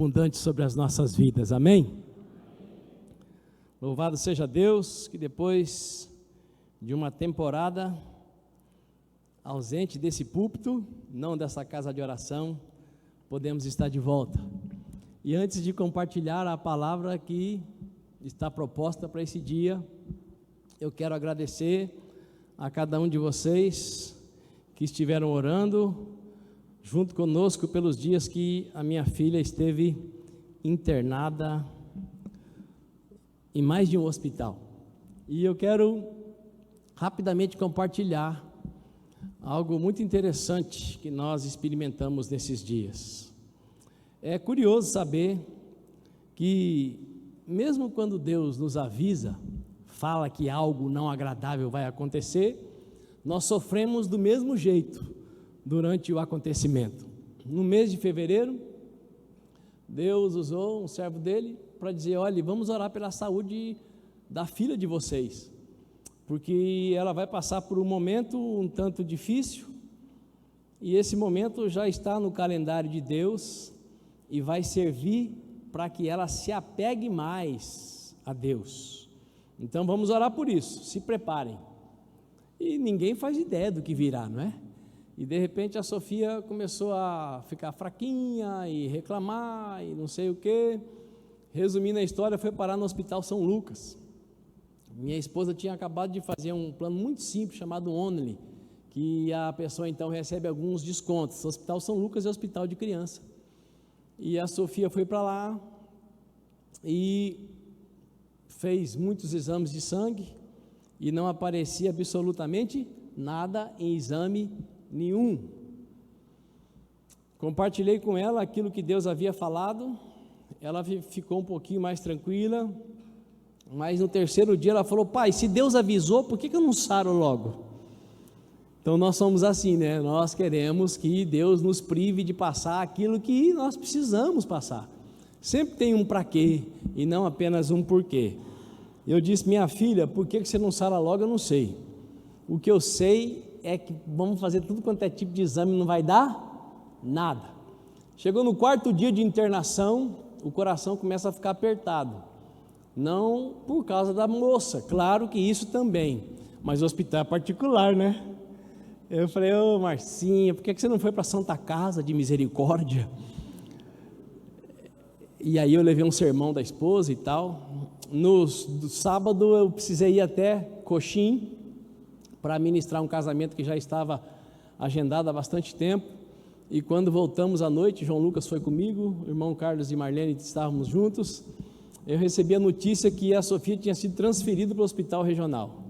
Abundante sobre as nossas vidas, amém? Louvado seja Deus, que depois de uma temporada ausente desse púlpito, não dessa casa de oração, podemos estar de volta. E antes de compartilhar a palavra que está proposta para esse dia, eu quero agradecer a cada um de vocês que estiveram orando junto conosco pelos dias que a minha filha esteve internada em mais de um hospital. E eu quero rapidamente compartilhar algo muito interessante que nós experimentamos nesses dias. É curioso saber que mesmo quando Deus nos avisa, fala que algo não agradável vai acontecer, nós sofremos do mesmo jeito durante o acontecimento. No mês de fevereiro, Deus usou um servo dele para dizer: olha, vamos orar pela saúde da filha de vocês, porque ela vai passar por um momento um tanto difícil, e esse momento já está no calendário de Deus, e vai servir para que ela se apegue mais a Deus. Então vamos orar por isso, se preparem. E ninguém faz ideia do que virá, não é? E de repente a Sofia começou a ficar fraquinha e reclamar e não sei o que. Resumindo a história, foi parar no Hospital São Lucas. Minha esposa tinha acabado de fazer um plano muito simples chamado Only, que a pessoa então recebe alguns descontos. O Hospital São Lucas é hospital de criança. E a Sofia foi para lá e fez muitos exames de sangue e não aparecia absolutamente nada em exame nenhum. Compartilhei com ela aquilo que Deus havia falado, ela ficou um pouquinho mais tranquila, mas no terceiro dia ela falou: pai, se Deus avisou, por que eu não saro logo? Então nós somos assim, né? Nós queremos que Deus nos prive de passar aquilo que nós precisamos passar. Sempre tem um para quê e não apenas um porquê. Eu disse: minha filha, por que você não sara logo? Eu não sei. O que eu sei é que vamos fazer tudo quanto é tipo de exame, não vai dar nada. Chegou no quarto dia de internação, o coração começa a ficar apertado, não por causa da moça, claro que isso também, mas o hospital é particular, né? Eu falei: ô Marcinha, por que você não foi para a Santa Casa de Misericórdia? E aí eu levei um sermão da esposa e tal. No sábado eu precisei ir até Coxim para ministrar um casamento que já estava agendado há bastante tempo, e quando voltamos à noite, João Lucas foi comigo, o irmão Carlos e Marlene estávamos juntos, eu recebi a notícia que a Sofia tinha sido transferida para o hospital regional.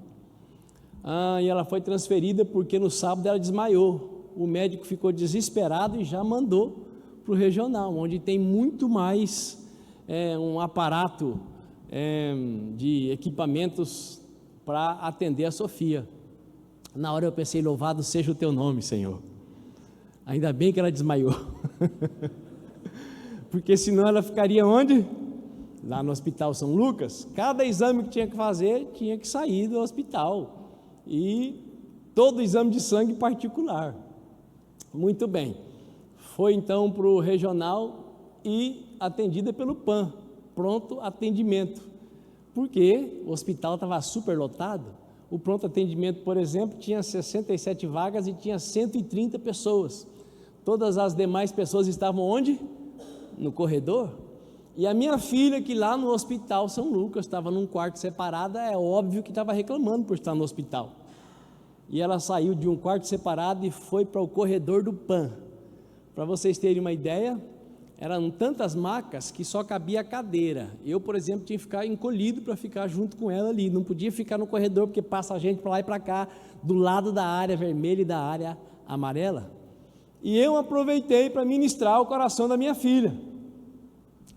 E ela foi transferida porque no sábado ela desmaiou, o médico ficou desesperado e já mandou para o regional, onde tem muito mais um aparato de equipamentos para atender a Sofia. Na hora eu pensei: louvado seja o teu nome, Senhor. Ainda bem que ela desmaiou. Porque senão ela ficaria onde? Lá no Hospital São Lucas. Cada exame que tinha que fazer, tinha que sair do hospital. E todo exame de sangue particular. Muito bem. Foi então para o regional e atendida pelo PAN. Pronto atendimento. Porque o hospital estava super lotado. O pronto atendimento, por exemplo, tinha 67 vagas e tinha 130 pessoas. Todas as demais pessoas estavam onde? No corredor. E a minha filha, que lá no Hospital São Lucas estava num quarto separado, é óbvio que estava reclamando por estar no hospital. E ela saiu de um quarto separado e foi para o corredor do PAN. Para vocês terem uma ideia, eram tantas macas que só cabia a cadeira. Eu, por exemplo, tinha que ficar encolhido para ficar junto com ela ali. Não podia ficar no corredor, porque passa a gente para lá e para cá, do lado da área vermelha e da área amarela. E eu aproveitei para ministrar o coração da minha filha,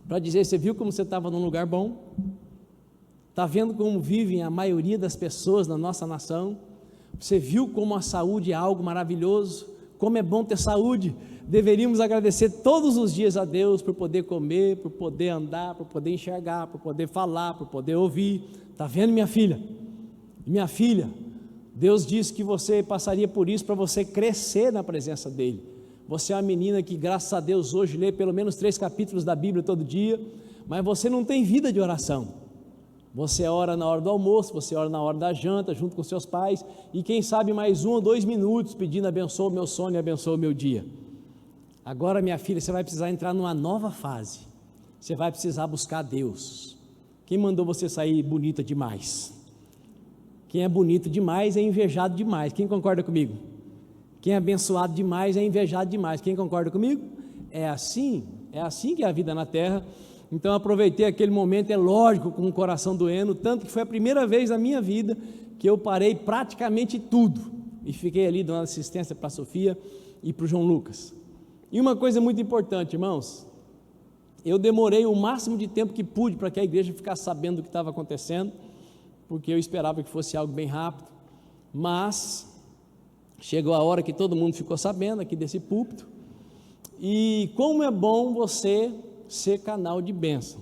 para dizer: você viu como você estava num lugar bom? Está vendo como vivem a maioria das pessoas na nossa nação? Você viu como a saúde é algo maravilhoso? Como é bom ter saúde? Deveríamos agradecer todos os dias a Deus por poder comer, por poder andar, por poder enxergar, por poder falar, por poder ouvir. Está vendo, minha filha? Minha filha, Deus disse que você passaria por isso para você crescer na presença dEle. Você é uma menina que, graças a Deus, hoje lê pelo menos 3 capítulos da Bíblia todo dia, mas você não tem vida de oração. Você ora na hora do almoço, você ora na hora da janta, junto com seus pais, e quem sabe mais 1 ou 2 minutos pedindo: abençoa o meu sono e abençoa o meu dia. Agora, minha filha, você vai precisar entrar numa nova fase. Você vai precisar buscar Deus. Quem mandou você sair bonita demais? Quem é bonito demais é invejado demais. Quem concorda comigo? Quem é abençoado demais é invejado demais. Quem concorda comigo? É assim que é a vida na terra. Então aproveitei aquele momento, é lógico, com o coração doendo, tanto que foi a primeira vez na minha vida que eu parei praticamente tudo e fiquei ali dando assistência para a Sofia e para o João Lucas. E uma coisa muito importante, irmãos, eu demorei o máximo de tempo que pude para que a igreja ficasse sabendo do que estava acontecendo, porque eu esperava que fosse algo bem rápido, mas chegou a hora que todo mundo ficou sabendo aqui desse púlpito. E como é bom você ser canal de bênção,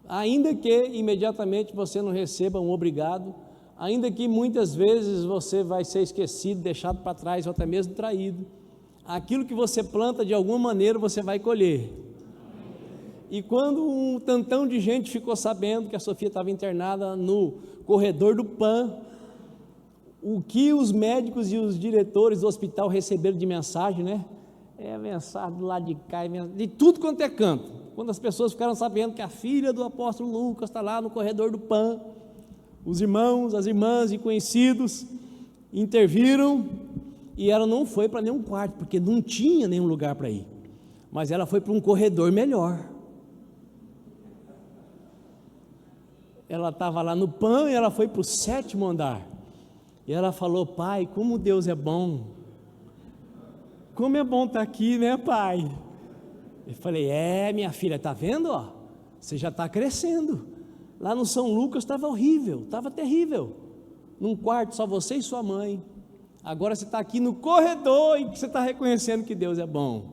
ainda que imediatamente você não receba um obrigado, ainda que muitas vezes você vai ser esquecido, deixado para trás ou até mesmo traído, aquilo que você planta de alguma maneira você vai colher. E quando um tantão de gente ficou sabendo que a Sofia estava internada no corredor do PAN, o que os médicos e os diretores do hospital receberam de mensagem, né? É mensagem do lado de cá, de tudo quanto é canto. Quando as pessoas ficaram sabendo que a filha do apóstolo Lucas está lá no corredor do PAN, os irmãos, as irmãs e conhecidos interviram, e ela não foi para nenhum quarto, porque não tinha nenhum lugar para ir, mas ela foi para um corredor melhor. Ela estava lá no PAN e ela foi para o 7º andar, e ela falou: pai, como Deus é bom, como é bom estar aqui, né, pai? Eu falei: minha filha, está vendo, ó? Você já está crescendo. Lá no São Lucas estava horrível, estava terrível, num quarto só você e sua mãe. Agora você está aqui no corredor e você está reconhecendo que Deus é bom.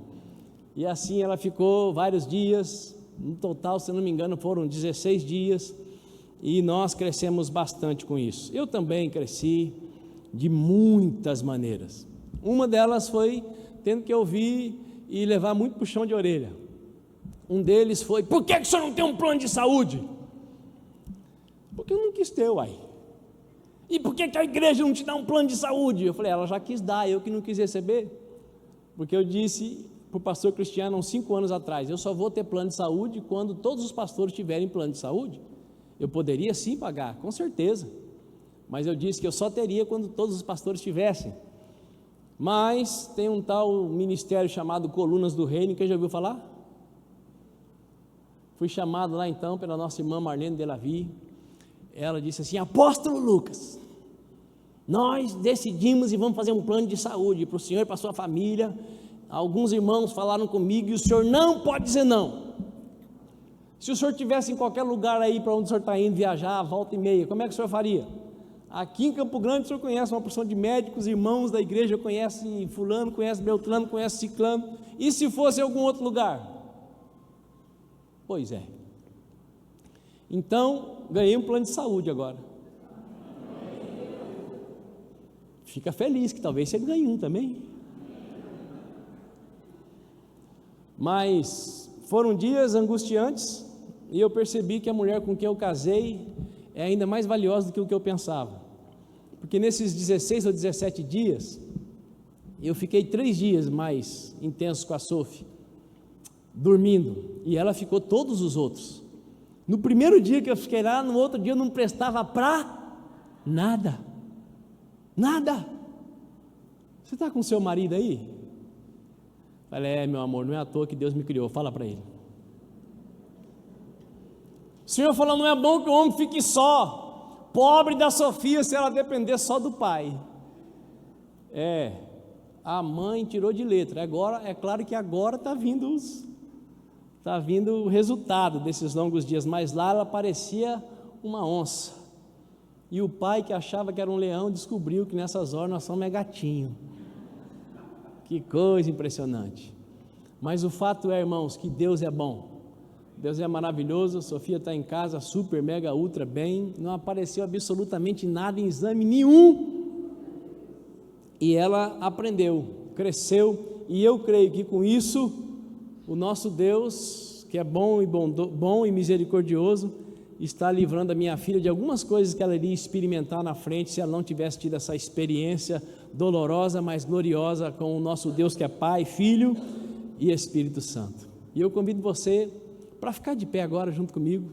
E assim ela ficou vários dias, no total, se não me engano, foram 16 dias, e nós crescemos bastante com isso. Eu também cresci de muitas maneiras. Uma delas foi tendo que ouvir e levar muito puxão de orelha. Um deles foi: por que o senhor não tem um plano de saúde? Porque eu não quis ter, uai. E por que a igreja não te dá um plano de saúde? Eu falei: ela já quis dar, eu que não quis receber. Porque eu disse para o pastor Cristiano uns 5 anos atrás: eu só vou ter plano de saúde quando todos os pastores tiverem plano de saúde. Eu poderia sim pagar, com certeza, mas eu disse que eu só teria quando todos os pastores tivessem. Mas tem um tal ministério chamado Colunas do Reino, quem já ouviu falar? Fui chamado lá então pela nossa irmã Marlene Delavi. Ela disse assim: apóstolo Lucas, nós decidimos e vamos fazer um plano de saúde para o senhor e para a sua família. Alguns irmãos falaram comigo e o senhor não pode dizer não. Se o senhor estivesse em qualquer lugar aí para onde o senhor está indo viajar, volta e meia, como é que o senhor faria? Aqui em Campo Grande o senhor conhece uma porção de médicos, irmãos da igreja, conhece fulano, conhece Beltrano, conhece ciclano. E se fosse em algum outro lugar? Pois é. Então, ganhei um plano de saúde agora. Fica feliz que talvez você ganhe um também. Mas foram dias angustiantes, e eu percebi que a mulher com quem eu casei é ainda mais valiosa do que o que eu pensava, porque nesses 16 ou 17 dias, eu fiquei 3 dias mais intensos com a Sophie, dormindo, e ela ficou todos os outros. No primeiro dia que eu fiquei lá, no outro dia eu não prestava para nada, nada. Você está com seu marido aí? Falei: meu amor, não é à toa que Deus me criou, fala para ele. O Senhor falou: não é bom que o homem fique só, pobre da Sofia se ela depender só do pai. A mãe tirou de letra. Agora, é claro que agora está vindo o resultado desses longos dias, mas lá ela parecia uma onça, e o pai, que achava que era um leão, descobriu que nessas horas nós somos gatinho. Que coisa impressionante. Mas o fato é, irmãos, que Deus é bom, Deus é maravilhoso. A Sofia está em casa, super, mega, ultra bem, não apareceu absolutamente nada em exame nenhum, e ela aprendeu cresceu, e eu creio que com isso, o nosso Deus, que é bom e misericordioso, está livrando a minha filha de algumas coisas que ela iria experimentar na frente, se ela não tivesse tido essa experiência dolorosa, mas gloriosa, com o nosso Deus que é Pai, Filho e Espírito Santo. E eu convido você para ficar de pé agora junto comigo,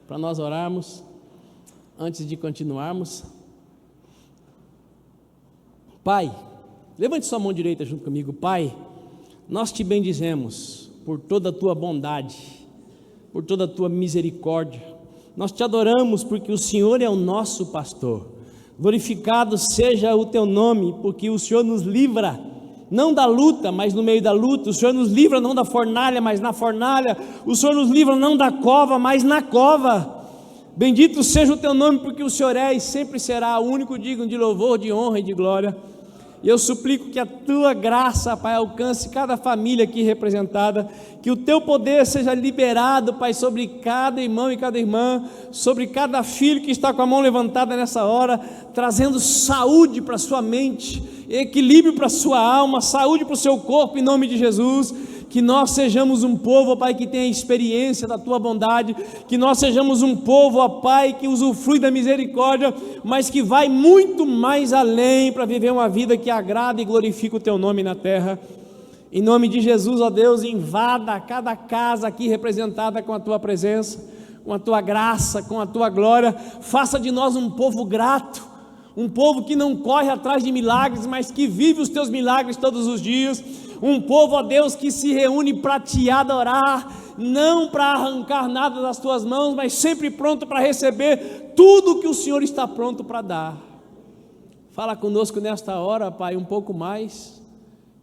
para nós orarmos, antes de continuarmos. Pai, levante sua mão direita junto comigo. Pai, nós te bendizemos por toda a tua bondade, por toda a tua misericórdia. Nós te adoramos porque o Senhor é o nosso pastor. Glorificado seja o teu nome, porque o Senhor nos livra, não da luta, mas no meio da luta. O Senhor nos livra não da fornalha, mas na fornalha. O Senhor nos livra não da cova, mas na cova. Bendito seja o teu nome, porque o Senhor é e sempre será o único digno de louvor, de honra e de glória. E eu suplico que a tua graça, Pai, alcance cada família aqui representada, que o teu poder seja liberado, Pai, sobre cada irmão e cada irmã, sobre cada filho que está com a mão levantada nessa hora, trazendo saúde para a sua mente, equilíbrio para a sua alma, saúde para o seu corpo, em nome de Jesus. Que nós sejamos um povo, ó Pai, que tenha experiência da tua bondade, que nós sejamos um povo, ó Pai, que usufrui da misericórdia, mas que vai muito mais além para viver uma vida que agrada e glorifica o teu nome na terra. Em nome de Jesus, ó Deus, invada cada casa aqui representada com a tua presença, com a tua graça, com a tua glória. Faça de nós um povo grato, um povo que não corre atrás de milagres, mas que vive os teus milagres todos os dias. Um povo, ó Deus, que se reúne para te adorar, não para arrancar nada das tuas mãos, mas sempre pronto para receber tudo que o Senhor está pronto para dar. Fala conosco nesta hora, Pai, um pouco mais.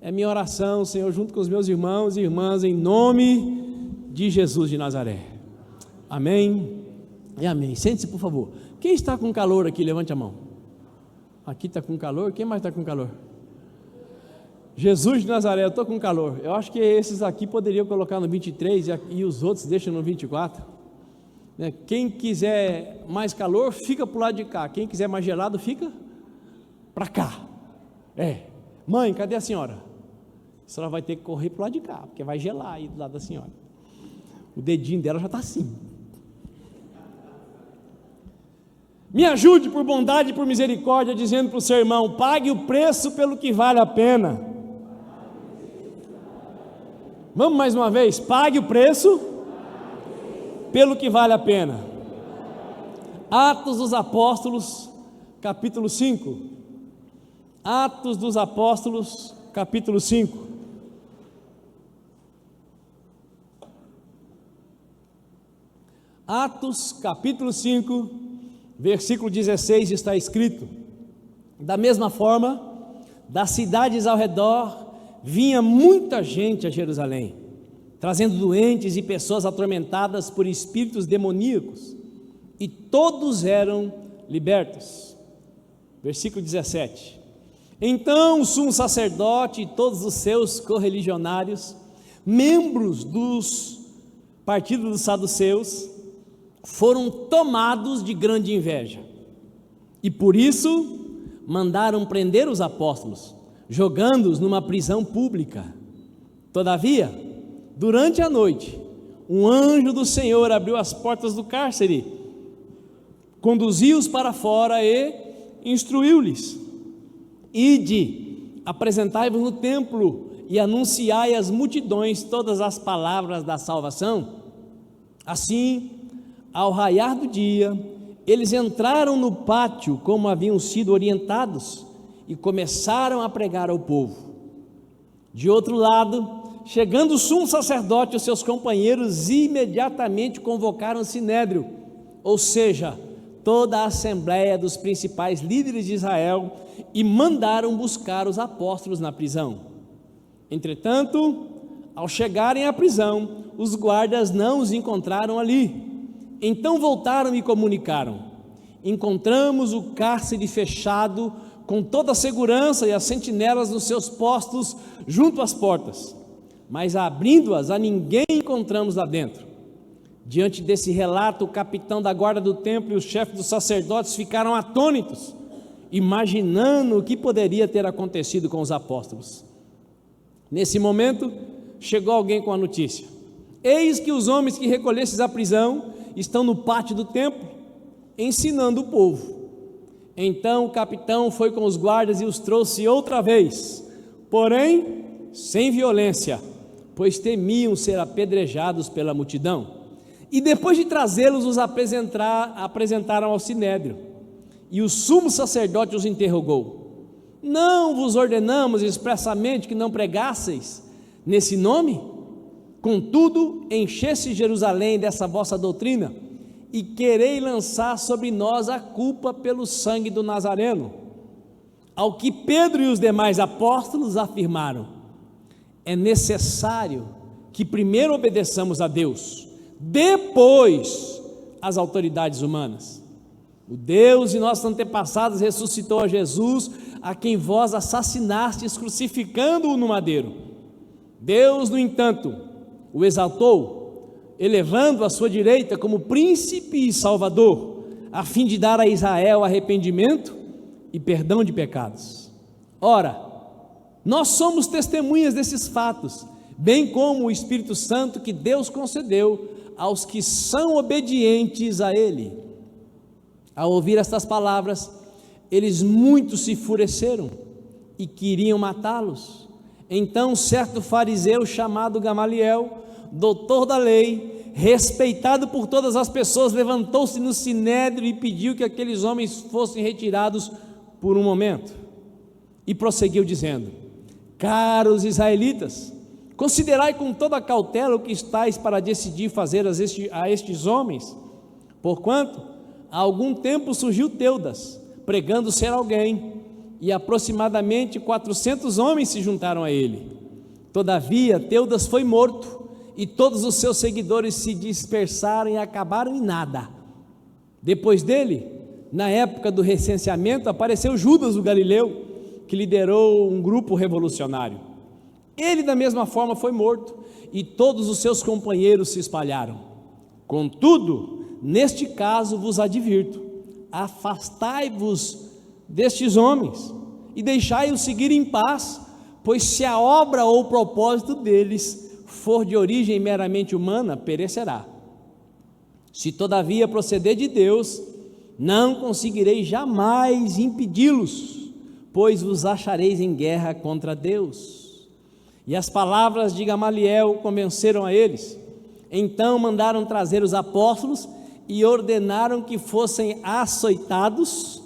É minha oração, Senhor, junto com os meus irmãos e irmãs, em nome de Jesus de Nazaré. Amém e amém. Sente-se, por favor. Quem está com calor aqui, levante a mão. Aqui está com calor, quem mais está com calor? Jesus de Nazaré, eu estou com calor. Eu acho que esses aqui poderiam colocar no 23 e os outros deixam no 24. Quem quiser mais calor, fica para o lado de cá. Quem quiser mais gelado, fica para cá. Mãe, cadê a senhora? A senhora vai ter que correr para o lado de cá, porque vai gelar aí do lado da senhora. O dedinho dela já está assim. Me ajude por bondade e por misericórdia, dizendo para o seu irmão: pague o preço pelo que vale a pena. Vamos mais uma vez, pague o preço pelo que vale a pena. Atos dos Apóstolos, capítulo 5. Atos dos Apóstolos, capítulo 5. Atos, capítulo 5, versículo 16, está escrito: da mesma forma, das cidades ao redor, vinha muita gente a Jerusalém, trazendo doentes e pessoas atormentadas por espíritos demoníacos, e todos eram libertos. Versículo 17: então o sumo sacerdote e todos os seus correligionários, membros dos partidos dos saduceus, foram tomados de grande inveja, e por isso mandaram prender os apóstolos, jogando-os numa prisão pública. Todavia, durante a noite, um anjo do Senhor abriu as portas do cárcere, conduziu-os para fora e instruiu-lhes: ide, apresentai-vos no templo e anunciai às multidões todas as palavras da salvação. Assim, ao raiar do dia, eles entraram no pátio como haviam sido orientados e começaram a pregar ao povo. De outro lado, chegando o sumo sacerdote e os seus companheiros, imediatamente convocaram o sinédrio, ou seja, toda a assembleia dos principais líderes de Israel, e mandaram buscar os apóstolos na prisão. Entretanto, ao chegarem à prisão, os guardas não os encontraram ali. Então voltaram e comunicaram: encontramos o cárcere fechado, com toda a segurança, e as sentinelas nos seus postos junto às portas, mas abrindo-as a ninguém encontramos lá dentro. Diante desse relato, o capitão da guarda do templo e o chefe dos sacerdotes ficaram atônitos imaginando o que poderia ter acontecido com os apóstolos. Nesse momento, chegou alguém com a notícia: eis que os homens que recolhestes à prisão estão no pátio do templo, ensinando o povo. Então o capitão foi com os guardas e os trouxe outra vez, porém sem violência, pois temiam ser apedrejados pela multidão. E depois de trazê-los, os apresentaram ao sinédrio. E o sumo sacerdote os interrogou: não vos ordenamos expressamente que não pregasseis nesse nome? Contudo, enchesse Jerusalém dessa vossa doutrina, e querei lançar sobre nós a culpa pelo sangue do Nazareno. Ao que Pedro e os demais apóstolos afirmaram: é necessário que primeiro obedeçamos a Deus, depois às autoridades humanas. O Deus de nossos antepassados ressuscitou a Jesus, a quem vós assassinastes, crucificando-o no madeiro. Deus, no entanto, o exaltou, elevando à sua direita como príncipe e salvador, a fim de dar a Israel arrependimento e perdão de pecados. Ora, nós somos testemunhas desses fatos, bem como o Espírito Santo que Deus concedeu aos que são obedientes a Ele. Ao ouvir estas palavras, eles muito se enfureceram e queriam matá-los. Então certo fariseu chamado Gamaliel, doutor da lei, respeitado por todas as pessoas, levantou-se no sinédrio e pediu que aqueles homens fossem retirados por um momento, e prosseguiu dizendo: caros israelitas, considerai com toda cautela o que estáis para decidir fazer a estes homens, porquanto há algum tempo surgiu Teudas, pregando ser alguém, e aproximadamente 400 homens se juntaram a ele. Todavia Teudas foi morto, e todos os seus seguidores se dispersaram e acabaram em nada. Depois dele, na época do recenseamento, apareceu Judas o Galileu, que liderou um grupo revolucionário. Ele da mesma forma foi morto, e todos os seus companheiros se espalharam. Contudo, neste caso vos advirto: afastai-vos destes homens, e deixai-os seguir em paz, pois se a obra ou o propósito deles for de origem meramente humana, perecerá. Se todavia proceder de Deus, não conseguirei jamais impedi-los, pois vos achareis em guerra contra Deus. E as palavras de Gamaliel convenceram a eles. Então mandaram trazer os apóstolos e ordenaram que fossem açoitados.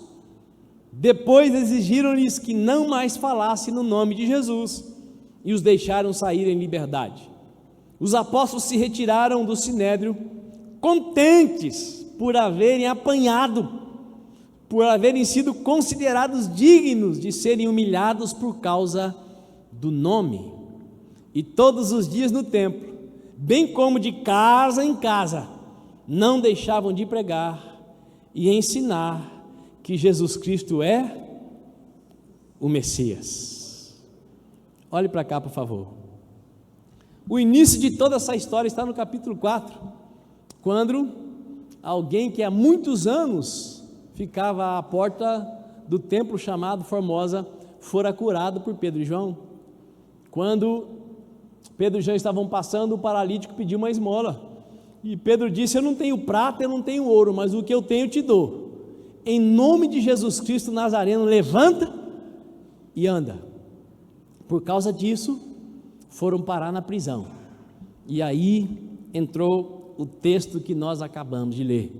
Depois exigiram-lhes que não mais falassem no nome de Jesus, e os deixaram sair em liberdade. Os apóstolos se retiraram do sinédrio, contentes por haverem apanhado, por haverem sido considerados dignos de serem humilhados por causa do nome. E todos os dias no templo, bem como de casa em casa, não deixavam de pregar e ensinar que Jesus Cristo é o Messias. Olhe para cá, por favor. O início de toda essa história está no capítulo 4, quando alguém que há muitos anos ficava à porta do templo chamado Formosa fora curado por Pedro e João. Quando Pedro e João estavam passando, o paralítico pediu uma esmola, e Pedro disse: eu não tenho prata, eu não tenho ouro, mas o que eu tenho eu te dou. Em nome de Jesus Cristo Nazareno, levanta e anda. Por causa disso, foram parar na prisão. E aí entrou o texto que nós acabamos de ler.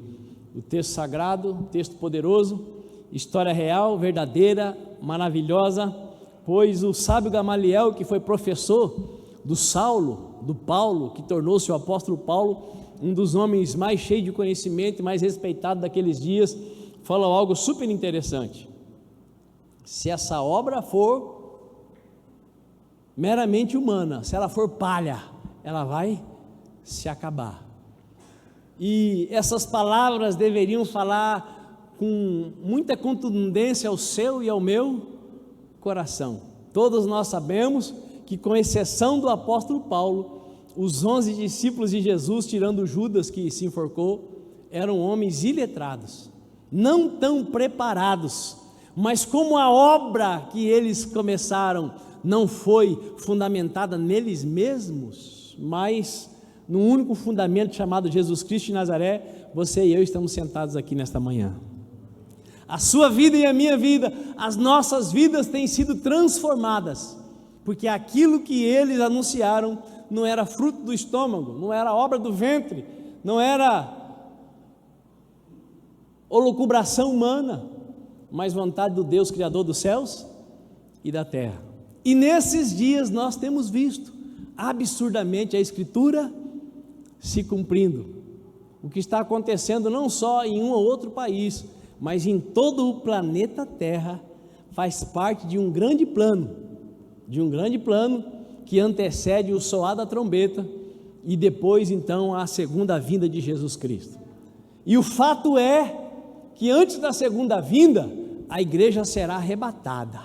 O texto sagrado, texto poderoso, história real, verdadeira, maravilhosa, pois o sábio Gamaliel, que foi professor do Saulo, do Paulo, que tornou-se o apóstolo Paulo, um dos homens mais cheios de conhecimento e mais respeitado daqueles dias, falou algo super interessante. Se essa obra for meramente humana, se ela for palha, ela vai se acabar. E essas palavras deveriam falar com muita contundência ao seu e ao meu coração. Todos nós sabemos que, com exceção do apóstolo Paulo, os 11 discípulos de Jesus, tirando Judas que se enforcou, eram homens iletrados, não tão preparados Mas como a obra que eles começaram não foi fundamentada neles mesmos, mas no único fundamento chamado Jesus Cristo de Nazaré, você e eu estamos sentados aqui nesta manhã. A sua vida e a minha vida, as nossas vidas têm sido transformadas, porque aquilo que eles anunciaram não era fruto do estômago, não era obra do ventre, não era elucubração humana, mas vontade do Deus Criador dos céus e da terra. E nesses dias nós temos visto absurdamente a Escritura se cumprindo. O que está acontecendo não só em um ou outro país, mas em todo o planeta Terra, faz parte de um grande plano que antecede o soar da trombeta e depois então a segunda vinda de Jesus Cristo. E o fato é que antes da segunda vinda, a igreja será arrebatada.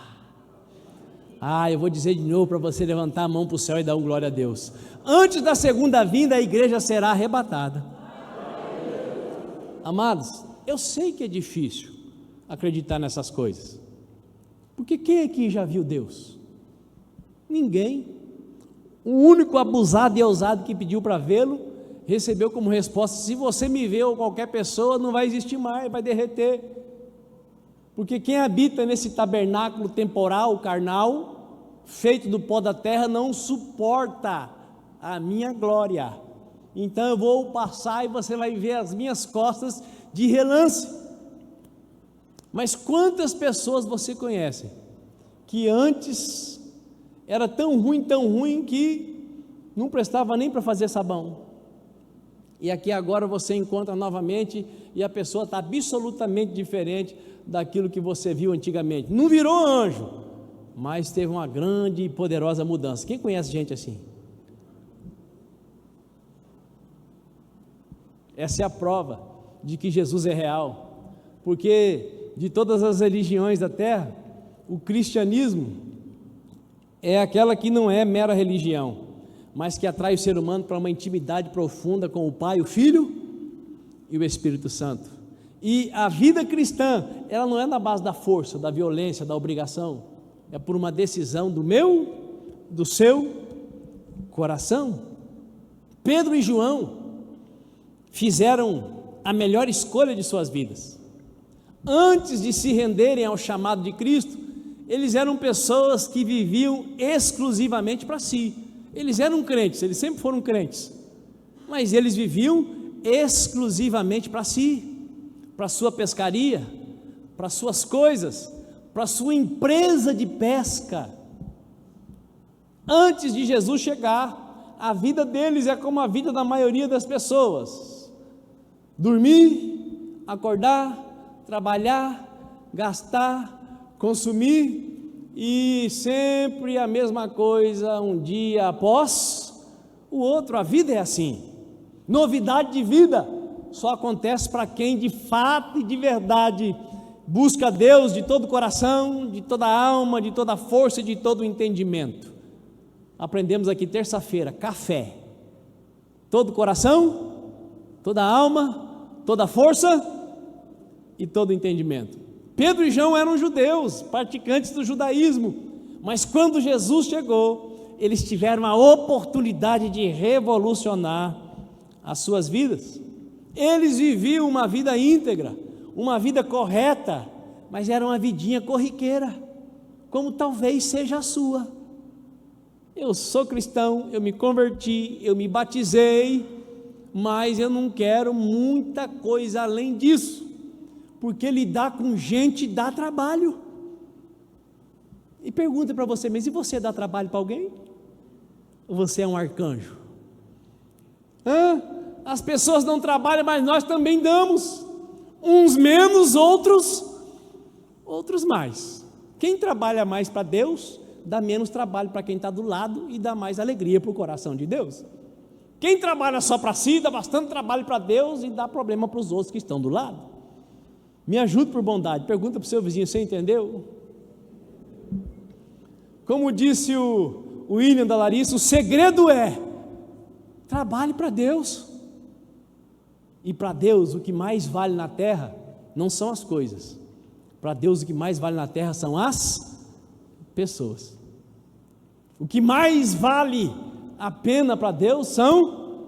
Eu vou dizer de novo para você levantar a mão para o céu e dar glória a Deus. Antes da segunda vinda, a igreja será arrebatada. Amados, eu sei que é difícil acreditar nessas coisas, porque quem aqui já viu Deus? Ninguém. O único abusado e ousado que pediu para vê-lo, recebeu como resposta: se você me vê ou qualquer pessoa, não vai existir mais, vai derreter, porque quem habita nesse tabernáculo temporal, carnal, feito do pó da terra, não suporta a minha glória. Então eu vou passar e você vai ver as minhas costas de relance. Mas quantas pessoas você conhece que antes era tão ruim que não prestava nem para fazer sabão, e aqui agora você encontra novamente e a pessoa está absolutamente diferente daquilo que você viu antigamente? Não virou anjo, mas teve uma grande e poderosa mudança. Quem conhece gente assim? Essa é a prova de que Jesus é real, porque de todas as religiões da terra, o cristianismo é aquela que não é mera religião, mas que atrai o ser humano para uma intimidade profunda com o Pai, o Filho e o Espírito Santo. E a vida cristã, ela não é na base da força, da violência, da obrigação, é por uma decisão do seu coração. Pedro e João fizeram a melhor escolha de suas vidas. Antes de se renderem ao chamado de Cristo, eles eram pessoas que viviam exclusivamente para si. Eles eram crentes, eles sempre foram crentes, mas eles viviam exclusivamente para si, para sua pescaria, para suas coisas, para sua empresa de pesca. Antes de Jesus chegar, a vida deles é como a vida da maioria das pessoas: dormir, acordar, trabalhar, gastar, consumir, e sempre a mesma coisa, um dia após o outro. A vida é assim. Novidade de vida só acontece para quem de fato e de verdade busca Deus de todo o coração, de toda a alma, de toda a força e de todo o entendimento. Aprendemos aqui terça-feira: café, todo o coração, toda a alma, toda a força e todo o entendimento. Pedro e João eram judeus, praticantes do judaísmo, mas quando Jesus chegou, eles tiveram a oportunidade de revolucionar as suas vidas. Eles viviam uma vida íntegra, uma vida correta, mas era uma vidinha corriqueira, como talvez seja a sua. Eu sou cristão, eu me converti, eu me batizei, mas eu não quero muita coisa além disso, porque lidar com gente dá trabalho. E pergunta para você: mas e você dá trabalho para alguém? Ou você é um arcanjo? As pessoas não trabalham, mas nós também damos, uns menos, outros mais. Quem trabalha mais para Deus, dá menos trabalho para quem está do lado e dá mais alegria para o coração de Deus. Quem trabalha só para si, dá bastante trabalho para Deus e dá problema para os outros que estão do lado. Me ajude por bondade, pergunta para o seu vizinho: você entendeu? Como disse o William da Larissa, o segredo é: trabalhe para Deus. E para Deus o que mais vale na terra não são as coisas, Para Deus o que mais vale na terra são as pessoas. O que mais vale a pena para Deus são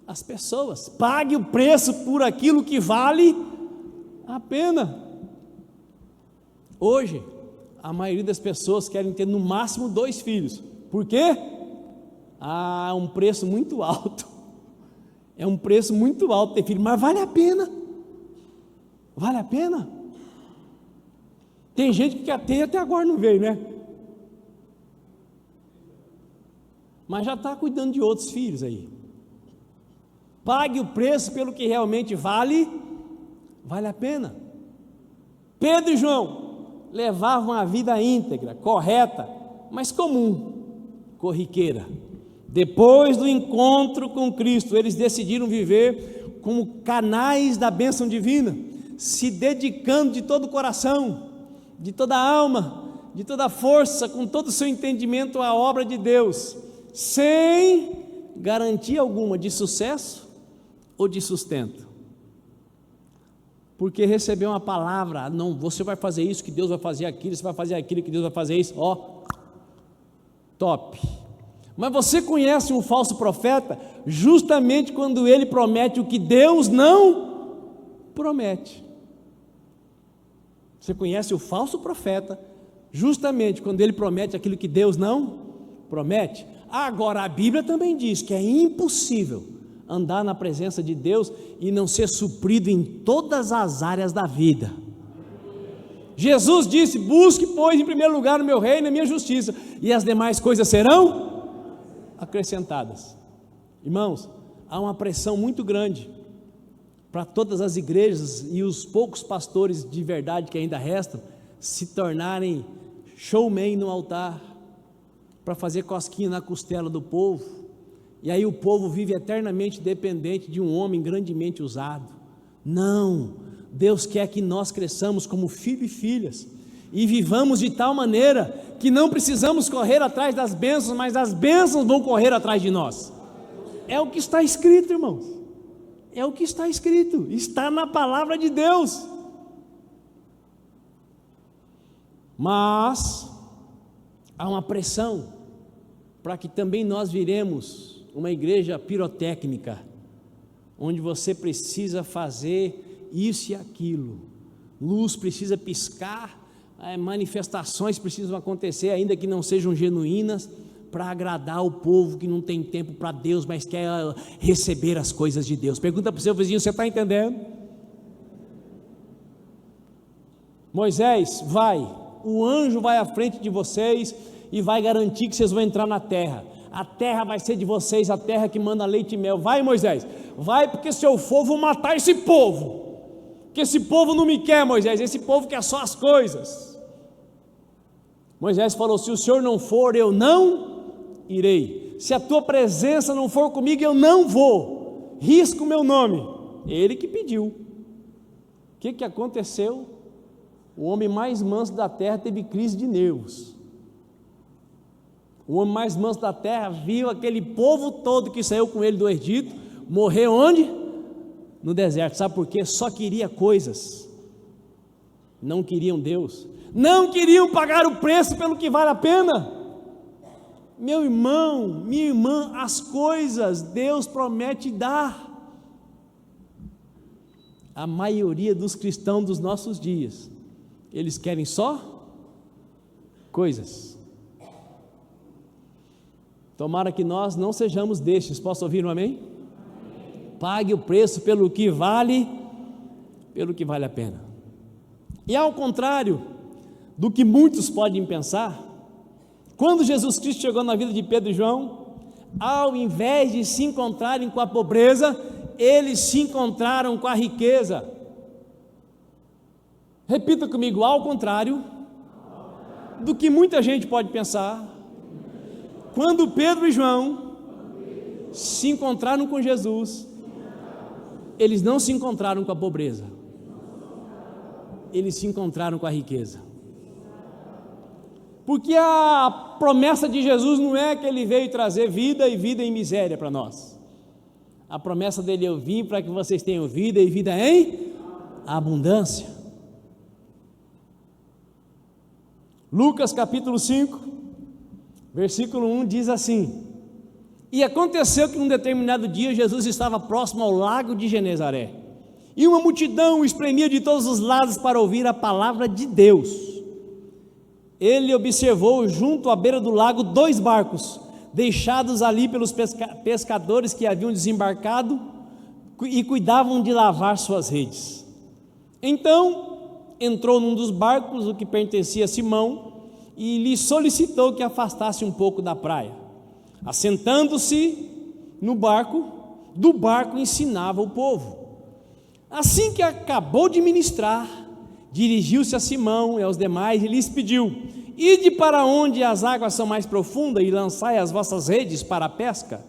as pessoas. Pague o preço por aquilo que vale a pena. Hoje, a maioria das pessoas querem ter no máximo 2 filhos. Por quê? É um preço muito alto. É um preço muito alto ter filho, mas vale a pena. Vale a pena. Tem gente que quer ter até agora não veio, né? Mas já está cuidando de outros filhos aí. Pague o preço pelo que realmente vale a pena. Pedro e João levavam a vida íntegra, correta, mas comum, corriqueira. Depois do encontro com Cristo, eles decidiram viver como canais da bênção divina, se dedicando de todo o coração, de toda a alma, de toda a força, com todo o seu entendimento à obra de Deus, sem garantia alguma de sucesso ou de sustento. Porque recebeu uma palavra, não, você vai fazer isso, que Deus vai fazer aquilo, você vai fazer aquilo, que Deus vai fazer isso, top. Mas você conhece um falso profeta justamente quando ele promete o que Deus não promete. Você conhece o falso profeta justamente quando ele promete aquilo que Deus não promete. Agora a Bíblia também diz que é impossível andar na presença de Deus e não ser suprido em todas as áreas da vida. Jesus disse: busque, pois, em primeiro lugar o meu reino e a minha justiça, e as demais coisas serão acrescentadas. Irmãos, há uma pressão muito grande para todas as igrejas e os poucos pastores de verdade que ainda restam se tornarem showman no altar, para fazer cosquinha na costela do povo, e aí o povo vive eternamente dependente de um homem grandemente usado. Não, Deus quer que nós cresçamos como filhos e filhas, e vivamos de tal maneira que não precisamos correr atrás das bênçãos, mas as bênçãos vão correr atrás de nós. É o que está escrito, irmãos, é o que está escrito, está na palavra de Deus. Mas há uma pressão para que também nós viremos uma igreja pirotécnica, onde você precisa fazer isso e aquilo, luz precisa piscar, manifestações precisam acontecer, ainda que não sejam genuínas, para agradar o povo que não tem tempo para Deus, mas quer receber as coisas de Deus. Pergunta para o seu vizinho: você está entendendo? Moisés, o anjo vai à frente de vocês e vai garantir que vocês vão entrar na terra. A terra vai ser de vocês, a terra que manda leite e mel. Vai, Moisés, vai, porque se eu for, vou matar esse povo, porque esse povo não me quer, Moisés, esse povo quer só as coisas. Moisés falou: se o Senhor não for, eu não irei. Se a tua presença não for comigo, eu não vou. Risca o meu nome. Ele que pediu. O que aconteceu? O homem mais manso da terra teve crise de nervos. O homem mais manso da terra viu aquele povo todo que saiu com ele do Egito morrer onde? No deserto. Sabe por quê? Só queria coisas, não queriam Deus, não queriam pagar o preço pelo que vale a pena. Meu irmão, minha irmã, as coisas Deus promete dar. A maioria dos cristãos dos nossos dias, eles querem só coisas. Tomara que nós não sejamos destes. Posso ouvir um amém? Pague o preço pelo que vale a pena. E ao contrário do que muitos podem pensar, quando Jesus Cristo chegou na vida de Pedro e João, ao invés de se encontrarem com a pobreza, eles se encontraram com a riqueza. Repita comigo: ao contrário do que muita gente pode pensar, quando Pedro e João se encontraram com Jesus, eles não se encontraram com a pobreza, eles se encontraram com a riqueza. Porque a promessa de Jesus não é que ele veio trazer vida e vida em miséria para nós. A promessa dele: eu vim para que vocês tenham vida e vida em abundância. Lucas capítulo 5, versículo 1 diz assim: E aconteceu que num determinado dia Jesus estava próximo ao lago de Genezaré, e uma multidão o espremia de todos os lados para ouvir a palavra de Deus. Ele observou junto à beira do lago 2 barcos, deixados ali pelos pescadores que haviam desembarcado e cuidavam de lavar suas redes. Então entrou num dos barcos, o que pertencia a Simão, e lhe solicitou que afastasse um pouco da praia. Assentando-se no barco, do barco ensinava o povo. Assim que acabou de ministrar, dirigiu-se a Simão e aos demais e lhes pediu: Ide para onde as águas são mais profundas e lançai as vossas redes para a pesca.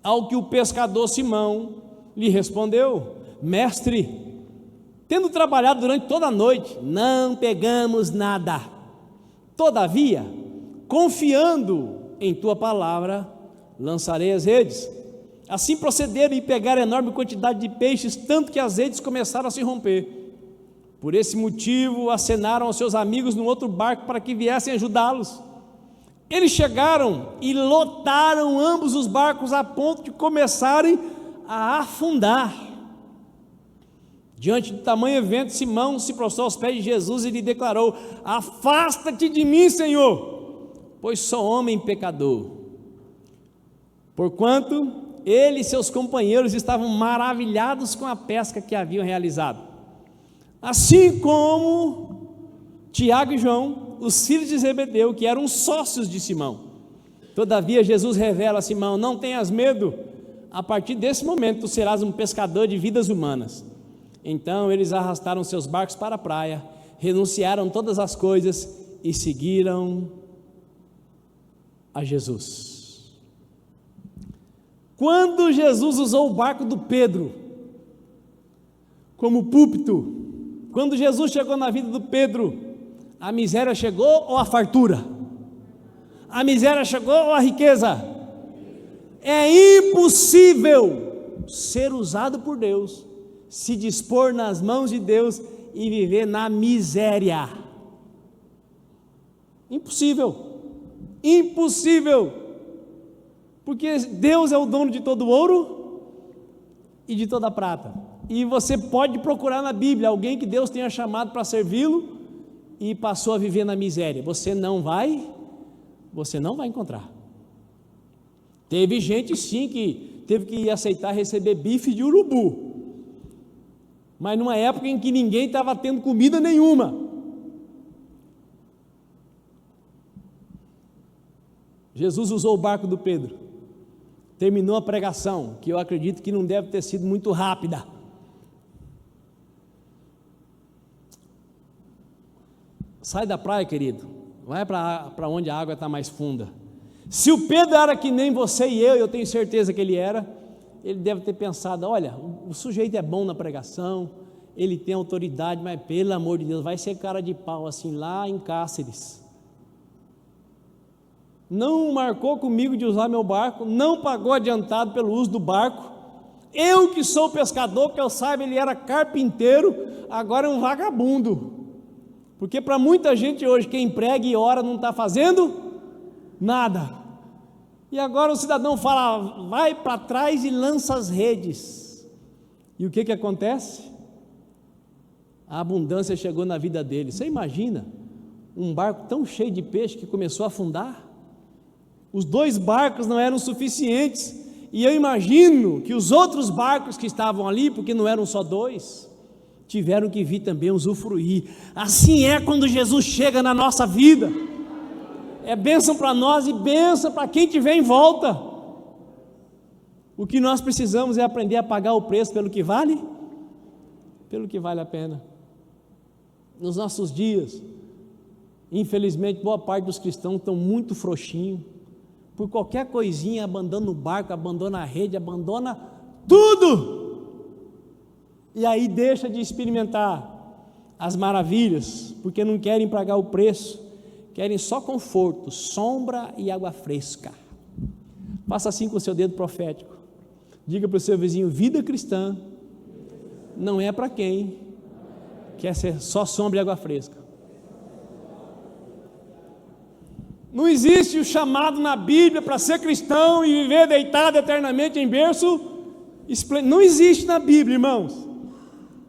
Ao que o pescador Simão lhe respondeu: Mestre, tendo trabalhado durante toda a noite, não pegamos nada. Todavia, confiando em tua palavra, lançarei as redes. Assim procederam e pegaram enorme quantidade de peixes, tanto que as redes começaram a se romper. Por esse motivo, acenaram aos seus amigos num outro barco para que viessem ajudá-los. Eles chegaram e lotaram ambos os barcos a ponto de começarem a afundar. Diante do tamanho evento, Simão se prostrou aos pés de Jesus e lhe declarou: Afasta-te de mim, Senhor, pois sou homem pecador. Porquanto ele e seus companheiros estavam maravilhados com a pesca que haviam realizado, assim como Tiago e João, os filhos de Zebedeu, que eram sócios de Simão. Todavia Jesus revela a Simão: Não tenhas medo, a partir desse momento tu serás um pescador de vidas humanas. Então eles arrastaram seus barcos para a praia, renunciaram todas as coisas e seguiram a Jesus. Quando Jesus usou o barco do Pedro como púlpito, quando Jesus chegou na vida do Pedro, a miséria chegou ou a fartura? A miséria chegou ou a riqueza? É impossível ser usado por Deus, se dispor nas mãos de Deus e viver na miséria. Impossível, impossível, porque Deus é o dono de todo ouro e de toda prata. E você pode procurar na Bíblia alguém que Deus tenha chamado para servi-lo e passou a viver na miséria. Você não vai encontrar. Teve gente sim que teve que aceitar receber bife de urubu, mas numa época em que ninguém estava tendo comida nenhuma. Jesus usou o barco do Pedro, terminou a pregação, que eu acredito que não deve ter sido muito rápida. Sai da praia, querido, vai para onde a água está mais funda. Se o Pedro era que nem você e eu tenho certeza que ele era, ele deve ter pensado: olha, o sujeito é bom na pregação, ele tem autoridade, mas pelo amor de Deus, vai ser cara de pau assim lá em Cáceres. Não marcou comigo de usar meu barco, não pagou adiantado pelo uso do barco. Eu que sou pescador, que eu saiba, ele era carpinteiro, agora é um vagabundo. Porque para muita gente hoje, quem prega e ora não está fazendo nada. E agora o cidadão fala: vai para trás e lança as redes. E o que acontece? A abundância chegou na vida dele. Você imagina um barco tão cheio de peixe que começou a afundar? Os 2 barcos não eram suficientes, e eu imagino que os outros barcos que estavam ali, porque não eram só 2, tiveram que vir também usufruir. Assim é quando Jesus chega na nossa vida, é bênção para nós e bênção para quem estiver em volta. O que nós precisamos é aprender a pagar o preço pelo que vale a pena. Nos nossos dias, infelizmente, boa parte dos cristãos estão muito frouxinhos. Por qualquer coisinha, abandona o barco, abandona a rede, abandona tudo, e aí deixa de experimentar as maravilhas, porque não querem pagar o preço, querem só conforto, sombra e água fresca. Faça assim com o seu dedo profético, diga para o seu vizinho: vida cristã não é para quem quer ser só sombra e água fresca. Não existe o chamado na Bíblia para ser cristão e viver deitado eternamente em berço. Não existe na Bíblia, irmãos.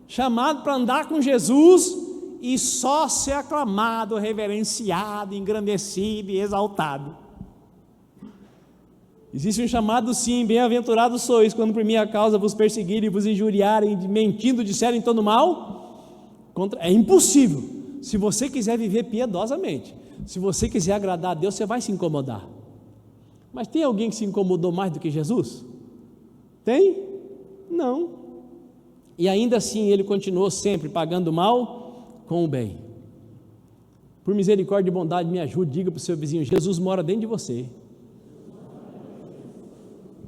Chamado para andar com Jesus e só ser aclamado, reverenciado, engrandecido e exaltado. Existe um chamado sim: bem-aventurados sois quando por minha causa vos perseguirem e vos injuriarem, mentindo, disserem todo mal. É impossível. Se você quiser viver piedosamente, se você quiser agradar a Deus, você vai se incomodar. Mas tem alguém que se incomodou mais do que Jesus? Tem? Não. E ainda assim ele continuou sempre pagando o mal com o bem. Por misericórdia e bondade me ajude, diga para o seu vizinho: Jesus mora dentro de você.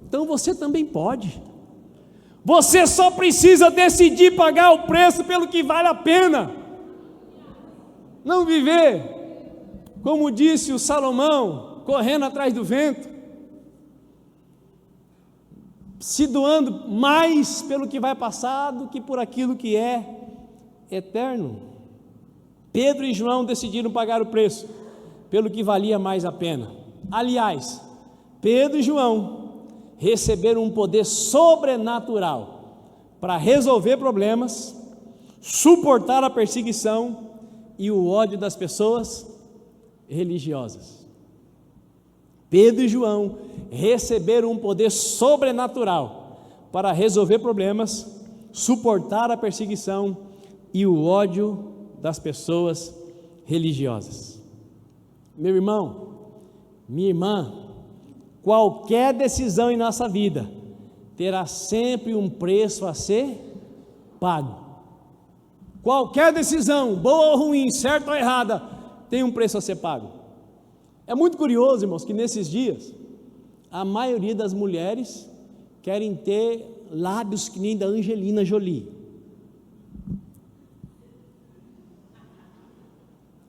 Então você também pode. Você só precisa decidir pagar o preço pelo que vale a pena. Não viver, como disse o Salomão, correndo atrás do vento, se doando mais pelo que vai passar do que por aquilo que é eterno. Pedro e João decidiram pagar o preço pelo que valia mais a pena. Aliás, Pedro e João receberam um poder sobrenatural para resolver problemas, suportar a perseguição e o ódio das pessoas religiosas. Pedro e João receberam um poder sobrenatural para resolver problemas, suportar a perseguição e o ódio das pessoas religiosas. Meu irmão, minha irmã, qualquer decisão em nossa vida terá sempre um preço a ser pago. Qualquer decisão, boa ou ruim, certa ou errada, tem um preço a ser pago. É muito curioso, irmãos, que nesses dias a maioria das mulheres querem ter lábios que nem da Angelina Jolie.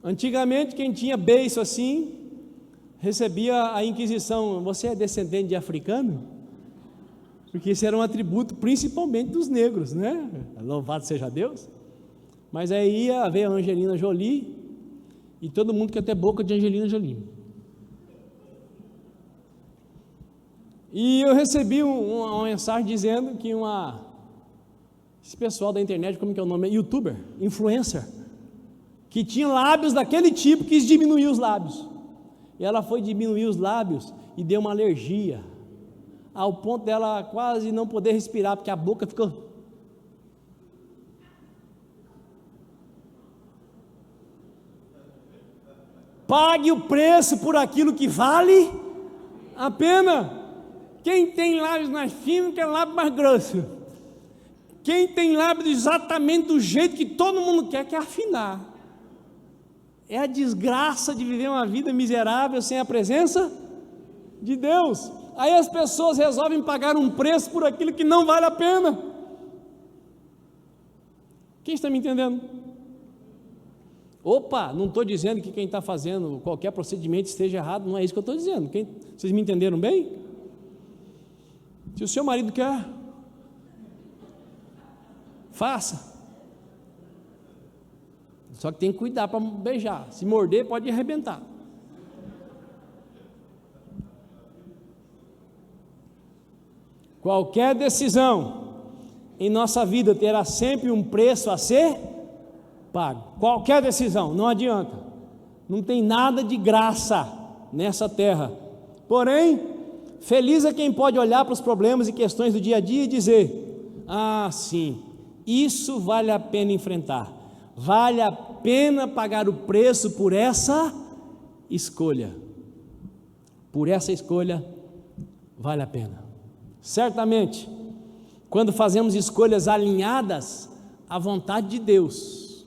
Antigamente, quem tinha beiço assim recebia a inquisição: você é descendente de africano? Porque isso era um atributo principalmente dos negros, né? Louvado seja Deus. Mas aí ia ver a Angelina Jolie e todo mundo quer ter boca de Angelina Jolie. E eu recebi uma mensagem dizendo que esse pessoal da internet, como que é o nome? Youtuber, influencer, que tinha lábios daquele tipo, quis diminuir os lábios. E ela foi diminuir os lábios e deu uma alergia, ao ponto dela quase não poder respirar, porque a boca ficou... Pague o preço por aquilo que vale a pena. Quem tem lábios mais finos quer lábio mais grosso. Quem tem lábios exatamente do jeito que todo mundo quer afinar. É a desgraça de viver uma vida miserável sem a presença de Deus. Aí as pessoas resolvem pagar um preço por aquilo que não vale a pena. Quem está me entendendo? Opa, não estou dizendo que quem está fazendo qualquer procedimento esteja errado, não é isso que eu estou dizendo. Vocês me entenderam bem? Se o seu marido quer, faça. Só que tem que cuidar para beijar. Se morder, pode arrebentar. Qualquer decisão em nossa vida terá sempre um preço a ser pago. Qualquer decisão, não adianta. Não tem nada de graça nessa terra. Porém, feliz é quem pode olhar para os problemas e questões do dia a dia e dizer: ah, sim, isso vale a pena enfrentar. Vale a pena pagar o preço por essa escolha. Por essa escolha, vale a pena. Certamente, quando fazemos escolhas alinhadas à vontade de Deus,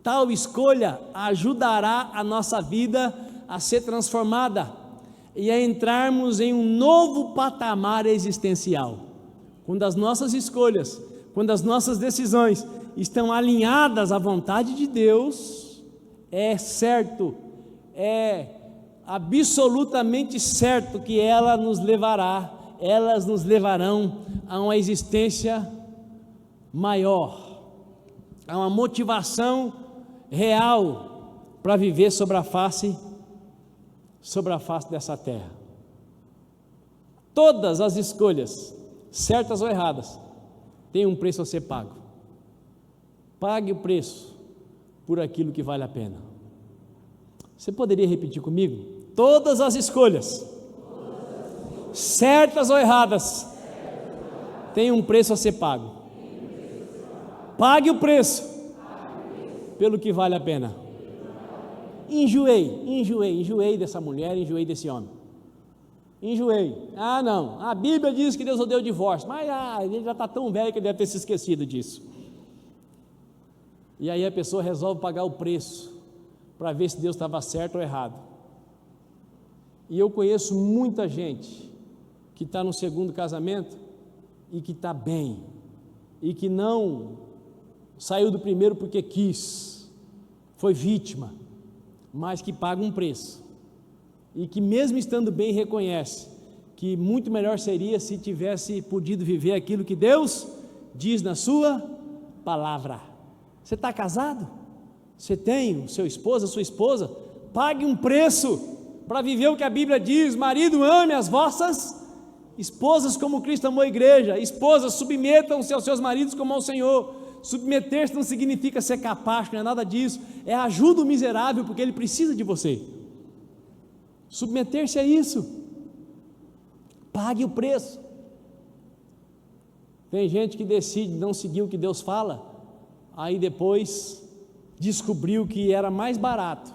tal escolha ajudará a nossa vida a ser transformada e a entrarmos em um novo patamar existencial. Quando as nossas escolhas, quando as nossas decisões estão alinhadas à vontade de Deus, é certo, é absolutamente certo que elas nos levarão a uma existência maior, a uma motivação real para viver sobre sobre a face dessa terra. Todas as escolhas, certas ou erradas, têm um preço a ser pago. Pague o preço por aquilo que vale a pena. Você poderia repetir comigo? Todas as escolhas, certas ou erradas, têm um preço a ser pago. Pague o preço pelo que vale a pena. Enjoei dessa mulher, enjoei desse homem. Enjoei. Ah, não, a Bíblia diz que Deus odeia o divórcio, mas ele já está tão velho que ele deve ter se esquecido disso. E aí a pessoa resolve pagar o preço para ver se Deus estava certo ou errado. E eu conheço muita gente que está no segundo casamento e que está bem, e que não saiu do primeiro porque quis, foi vítima, mas que paga um preço, e que mesmo estando bem reconhece que muito melhor seria se tivesse podido viver aquilo que Deus diz na sua palavra. Você está casado? Você tem o seu esposo, a sua esposa? Pague um preço para viver o que a Bíblia diz. Marido, ame as vossas esposas como Cristo amou a igreja. Esposas, submetam-se aos seus maridos como ao Senhor. Submeter-se não significa ser capaz, não é nada disso, é ajuda o miserável porque ele precisa de você. Submeter-se a isso. Pague o preço. Tem gente que decide não seguir o que Deus fala, aí depois descobriu que era mais barato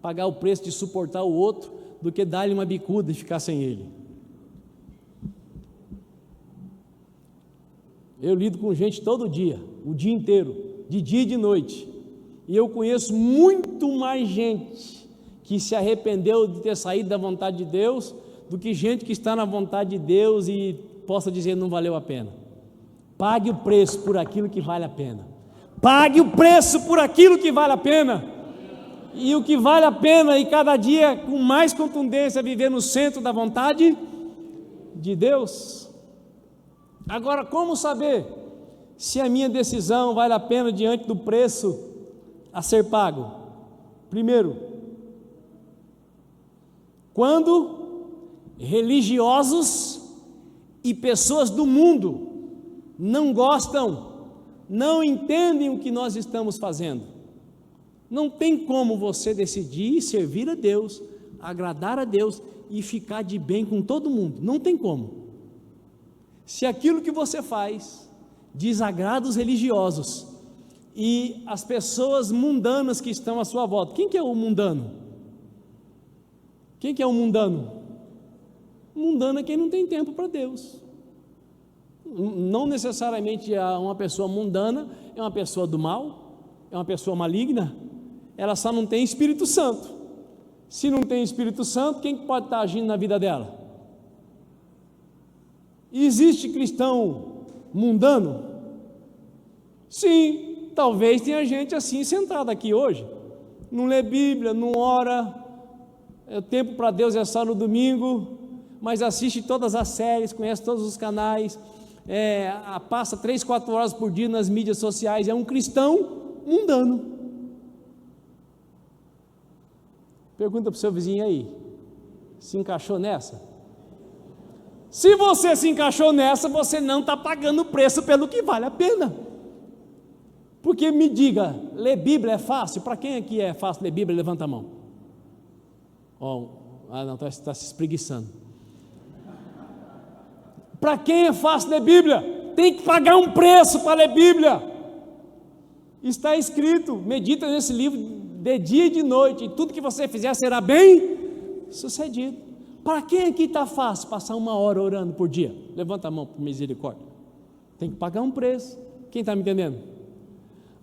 pagar o preço de suportar o outro do que dar-lhe uma bicuda e ficar sem ele. Eu lido com gente todo dia, o dia inteiro, de dia e de noite, e eu conheço muito mais gente que se arrependeu de ter saído da vontade de Deus do que gente que está na vontade de Deus e possa dizer não valeu a pena. Pague o preço por aquilo que vale a pena. Pague o preço por aquilo que vale a pena. E o que vale a pena, e cada dia com mais contundência, é viver no centro da vontade de Deus. Agora, como saber se a minha decisão vale a pena diante do preço a ser pago? Primeiro, quando religiosos e pessoas do mundo não gostam, não entendem o que nós estamos fazendo. Não tem como você decidir servir a Deus, agradar a Deus e ficar de bem com todo mundo. Não tem como. Se aquilo que você faz desagrada os religiosos e as pessoas mundanas que estão à sua volta. Quem que é o mundano? Quem que é o mundano? O mundano é quem não tem tempo para Deus. Não necessariamente uma pessoa mundana é uma pessoa do mal, é uma pessoa maligna, ela só não tem Espírito Santo. Se não tem Espírito Santo, quem pode estar agindo na vida dela? Existe cristão mundano? Sim, talvez tenha gente assim sentada aqui hoje, não lê Bíblia, não ora, o tempo para Deus é só no domingo, mas assiste todas as séries, conhece todos os canais, passa 3, 4 horas por dia nas mídias sociais, é um cristão mundano. Pergunta para o seu vizinho aí, se encaixou nessa? Se você se encaixou nessa, você não está pagando o preço pelo que vale a pena. Porque me diga, ler Bíblia é fácil? Para quem aqui é fácil ler Bíblia, levanta a mão. Não, está se espreguiçando. Para quem é fácil ler Bíblia? Tem que pagar um preço para ler Bíblia. Está escrito, medita nesse livro de dia e de noite, e tudo que você fizer será bem sucedido. Para quem aqui está fácil passar 1 hora orando por dia? Levanta a mão por misericórdia. Tem que pagar um preço. Quem está me entendendo?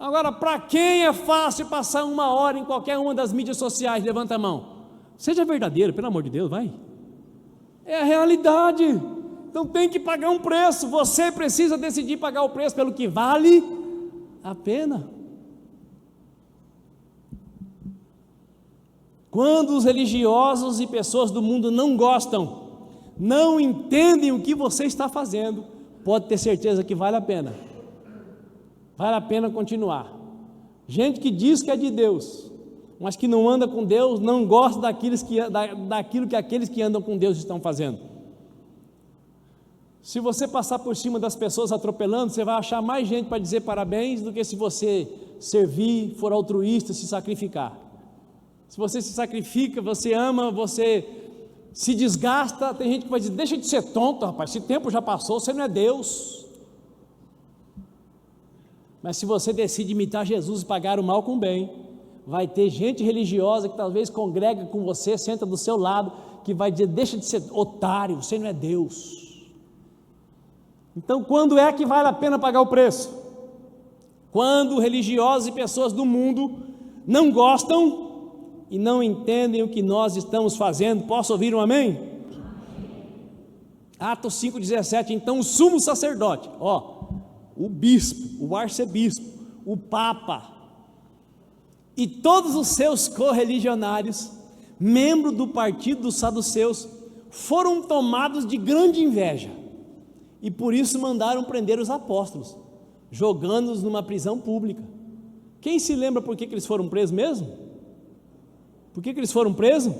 Agora, para quem é fácil passar 1 hora em qualquer uma das mídias sociais? Levanta a mão. Seja verdadeiro, pelo amor de Deus, vai. É a realidade. Então tem que pagar um preço. Você precisa decidir pagar o preço pelo que vale a pena. Quando os religiosos e pessoas do mundo não gostam, não entendem o que você está fazendo, pode ter certeza que vale a pena. Vale a pena continuar. Gente que diz que é de Deus, mas que não anda com Deus, não gosta daquilo que aqueles que andam com Deus estão fazendo. Se você passar por cima das pessoas atropelando, você vai achar mais gente para dizer parabéns do que se você servir, for altruísta, se sacrificar. Se você se sacrifica, você ama, você se desgasta, tem gente que vai dizer, deixa de ser tonto, rapaz, esse tempo já passou, você não é Deus. Mas se você decide imitar Jesus e pagar o mal com o bem, vai ter gente religiosa que talvez congrega com você, senta do seu lado, que vai dizer, deixa de ser otário, você não é Deus. Então, quando é que vale a pena pagar o preço? Quando religiosos e pessoas do mundo não gostam e não entendem o que nós estamos fazendo. Posso ouvir um amém? Amém. Atos 5,17, então o sumo sacerdote, o bispo, o arcebispo, o papa e todos os seus correligionários, membros do partido dos saduceus, foram tomados de grande inveja e por isso mandaram prender os apóstolos, jogando-os numa prisão pública. Quem se lembra por que eles foram presos mesmo? Por que eles foram presos?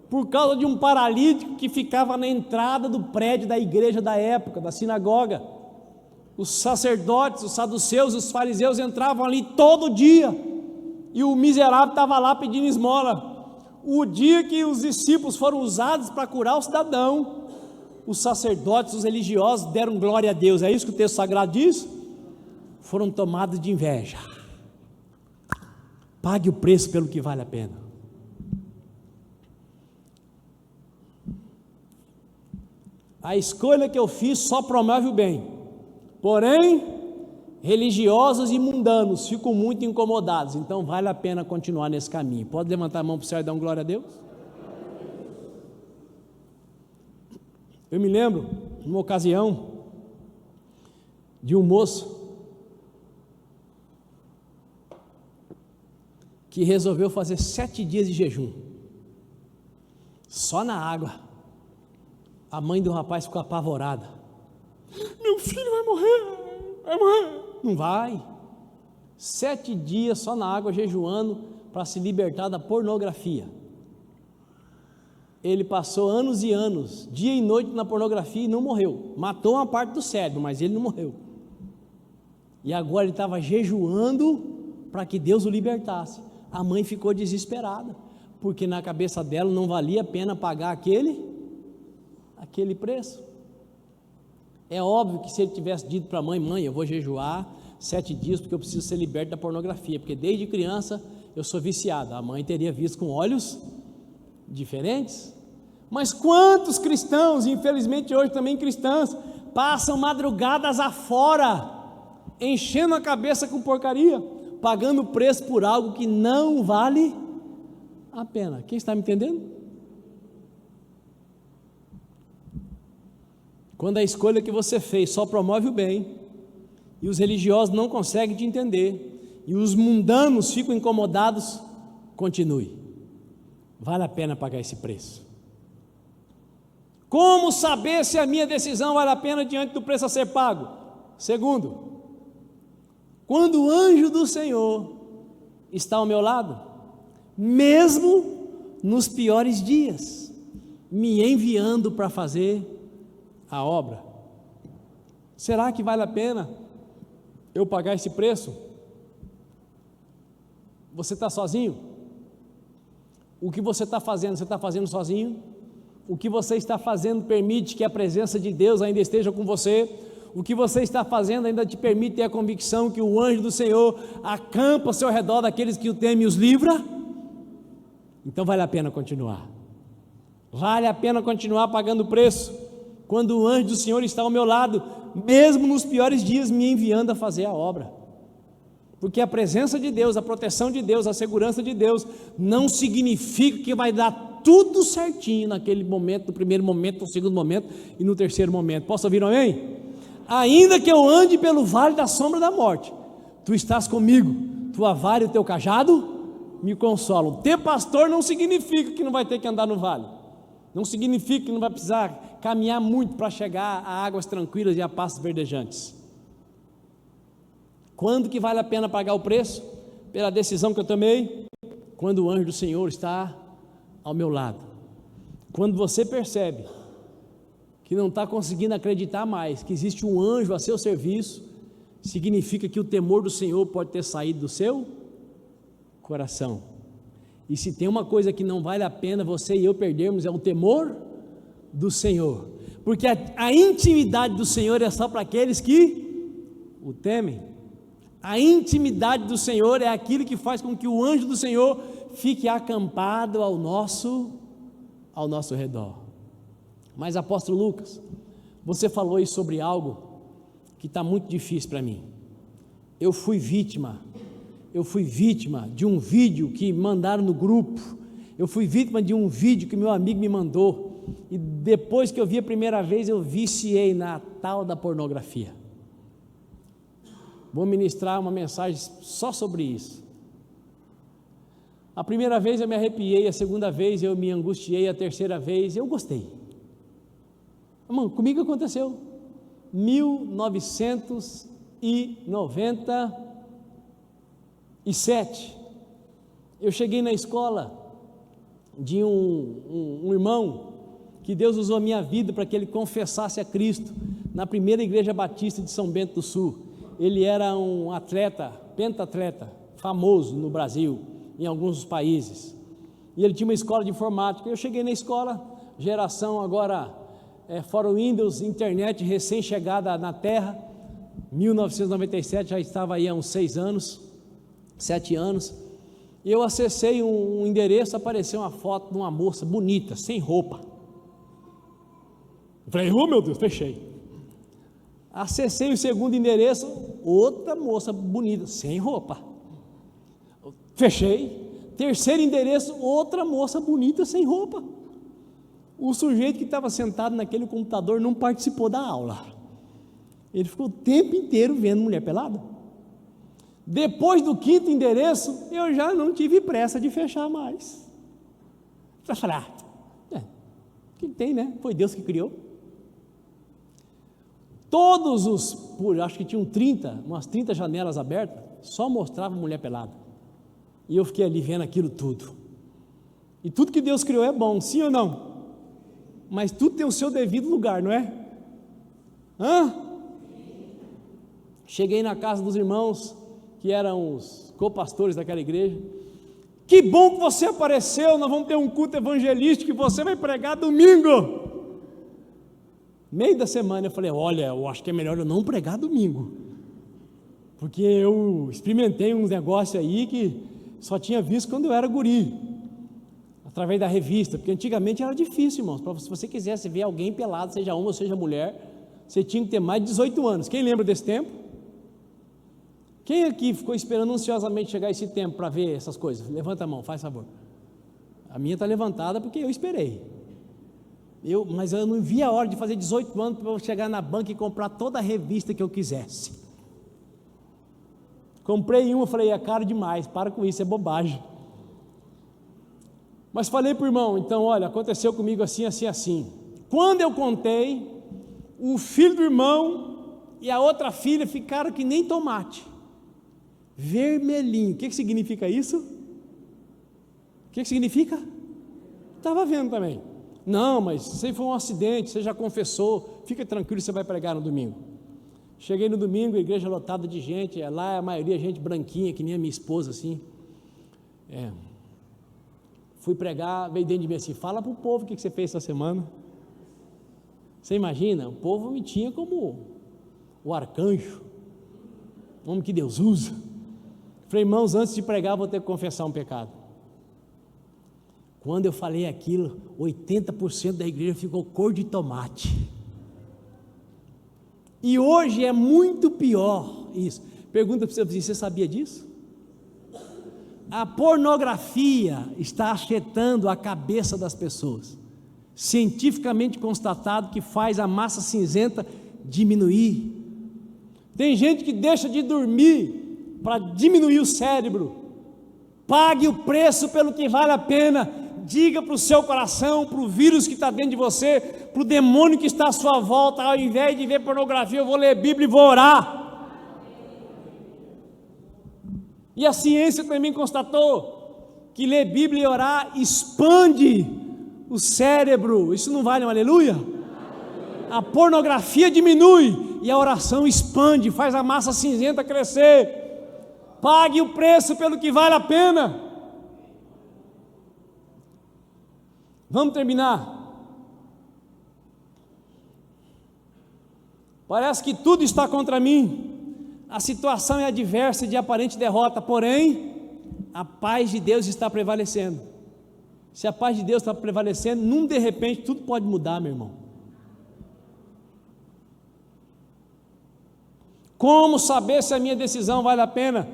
Por causa de um paralítico que ficava na entrada do prédio da igreja da época, da sinagoga. Os sacerdotes, os saduceus, os fariseus entravam ali todo dia, e o miserável estava lá pedindo esmola. O dia que os discípulos foram usados para curar o cidadão, os sacerdotes, os religiosos deram glória a Deus. É isso que o texto sagrado diz? Foram tomados de inveja. Pague o preço pelo que vale a pena. A escolha que eu fiz só promove o bem, porém, religiosos e mundanos ficam muito incomodados, então vale a pena continuar nesse caminho. Pode levantar a mão para o céu e dar um glória a Deus? Eu me lembro, numa ocasião, de um moço que resolveu fazer 7 dias de jejum, só na água. A mãe do rapaz ficou apavorada. Meu filho vai morrer. Não vai. 7 dias só na água, jejuando, para se libertar da pornografia. Ele passou anos e anos, dia e noite na pornografia e não morreu. Matou uma parte do cérebro, mas ele não morreu. E agora ele estava jejuando para que Deus o libertasse. A mãe ficou desesperada, porque na cabeça dela não valia a pena pagar aquele preço. É óbvio que se ele tivesse dito para a mãe, eu vou jejuar 7 dias porque eu preciso ser liberto da pornografia, porque desde criança eu sou viciado, a mãe teria visto com olhos diferentes. Mas quantos cristãos, infelizmente hoje também cristãs, passam madrugadas afora, enchendo a cabeça com porcaria, pagando preço por algo que não vale a pena. Quem está me entendendo? Quando a escolha que você fez só promove o bem, e os religiosos não conseguem te entender, e os mundanos ficam incomodados, continue. Vale a pena pagar esse preço. Como saber se a minha decisão vale a pena diante do preço a ser pago? Segundo, quando o anjo do Senhor está ao meu lado, mesmo nos piores dias, me enviando para fazer a obra. Será que vale a pena eu pagar esse preço? Você está sozinho? O que você está fazendo sozinho? O que você está fazendo permite que a presença de Deus ainda esteja com você? O que você está fazendo ainda te permite ter a convicção que o anjo do Senhor acampa ao seu redor daqueles que o temem e os livra? Então vale a pena continuar. Vale a pena continuar pagando o preço, quando o anjo do Senhor está ao meu lado, mesmo nos piores dias, me enviando a fazer a obra. Porque a presença de Deus, a proteção de Deus, a segurança de Deus, não significa que vai dar tudo certinho naquele momento, no primeiro momento, no segundo momento e no terceiro momento. Posso ouvir um amém? Ainda que eu ande pelo vale da sombra da morte, tu estás comigo, tua vara e o teu cajado me consolam. Ter pastor não significa que não vai ter que andar no vale, não significa que não vai precisar caminhar muito para chegar a águas tranquilas e a pastos verdejantes. Quando que vale a pena pagar o preço? Pela decisão que eu tomei, quando o anjo do Senhor está ao meu lado. Quando você percebe que não está conseguindo acreditar mais que existe um anjo a seu serviço, significa que o temor do Senhor pode ter saído do seu coração. E se tem uma coisa que não vale a pena você e eu perdermos, é o temor do Senhor, porque a intimidade do Senhor é só para aqueles que o temem. A intimidade do Senhor é aquilo que faz com que o anjo do Senhor fique acampado ao nosso redor. Mas, apóstolo Lucas, você falou aí sobre algo que está muito difícil para mim. Eu fui vítima de um vídeo que mandaram no grupo, eu fui vítima de um vídeo que meu amigo me mandou, e depois que eu vi a primeira vez, eu viciei na tal da pornografia. Vou ministrar uma mensagem só sobre isso. A primeira vez eu me arrepiei, a segunda vez eu me angustiei, a terceira vez eu gostei. Irmão, comigo aconteceu 1997, eu cheguei na escola de um irmão, que Deus usou a minha vida para que ele confessasse a Cristo, na primeira igreja batista de São Bento do Sul. Ele era um atleta, pentatleta, famoso no Brasil, em alguns dos países, e ele tinha uma escola de informática. Eu cheguei na escola, geração agora, fora o Windows, internet recém-chegada na terra, 1997, já estava aí há uns 7 anos, e eu acessei um endereço, apareceu uma foto de uma moça bonita, sem roupa. Eu falei, oh meu Deus, fechei. Acessei o segundo endereço, outra moça bonita, sem roupa. Fechei. Terceiro endereço, outra moça bonita, sem roupa. O sujeito que estava sentado naquele computador não participou da aula. Ele ficou o tempo inteiro vendo mulher pelada. Depois do quinto endereço, eu já não tive pressa de fechar mais. Eu falei, o que tem, né? Foi Deus que criou. Acho que tinham umas 30 janelas abertas, só mostrava mulher pelada. E eu fiquei ali vendo aquilo tudo. E tudo que Deus criou é bom, sim ou não? Mas tudo tem o seu devido lugar, não é? Cheguei na casa dos irmãos, que eram os copastores daquela igreja. Que bom que você apareceu, nós vamos ter um culto evangelístico e você vai pregar domingo. Meio da semana eu falei, olha, eu acho que é melhor eu não pregar domingo, porque eu experimentei uns negócios aí que só tinha visto quando eu era guri, através da revista, porque antigamente era difícil, irmãos, se você quisesse ver alguém pelado, seja homem ou seja mulher, você tinha que ter mais de 18 anos, quem lembra desse tempo? Quem aqui ficou esperando ansiosamente chegar esse tempo para ver essas coisas? Levanta a mão, faz favor. A minha está levantada porque eu esperei. Mas eu não vi a hora de fazer 18 anos para eu chegar na banca e comprar toda a revista que eu quisesse. Comprei uma, falei, é caro demais, para com isso, é bobagem. Mas falei para o irmão, então olha, aconteceu comigo assim, assim, assim. Quando eu contei, o filho do irmão e a outra filha ficaram que nem tomate, vermelhinho. O que significa isso? O que significa? Estava vendo também. Não, mas isso aí foi um acidente, você já confessou, fica tranquilo, você vai pregar no domingo. Cheguei no domingo, a igreja lotada de gente, lá a maioria gente branquinha, que nem a minha esposa assim. Fui pregar, veio dentro de mim assim, fala para o povo o que você fez essa semana. Você imagina, o povo me tinha como o arcanjo, o homem que Deus usa. Falei, irmãos, antes de pregar vou ter que confessar um pecado. Quando eu falei aquilo, 80% da igreja ficou cor de tomate. E hoje é muito pior isso. Pergunta para você sabia disso? A pornografia está afetando a cabeça das pessoas. Cientificamente constatado que faz a massa cinzenta diminuir. Tem gente que deixa de dormir para diminuir o cérebro. Pague o preço pelo que vale a pena. Diga para o seu coração, para o vírus que está dentro de você, para o demônio que está à sua volta, ao invés de ver pornografia, eu vou ler Bíblia e vou orar. E a ciência também constatou que ler Bíblia e orar expande o cérebro. Isso não vale um aleluia? A pornografia diminui e a oração expande, faz a massa cinzenta crescer. Pague o preço pelo que vale a pena. Vamos terminar. Parece que tudo está contra mim, a situação é adversa e de aparente derrota, porém, a paz de Deus está prevalecendo. Se a paz de Deus está prevalecendo, num de repente tudo pode mudar, meu irmão. Como saber se a minha decisão vale a pena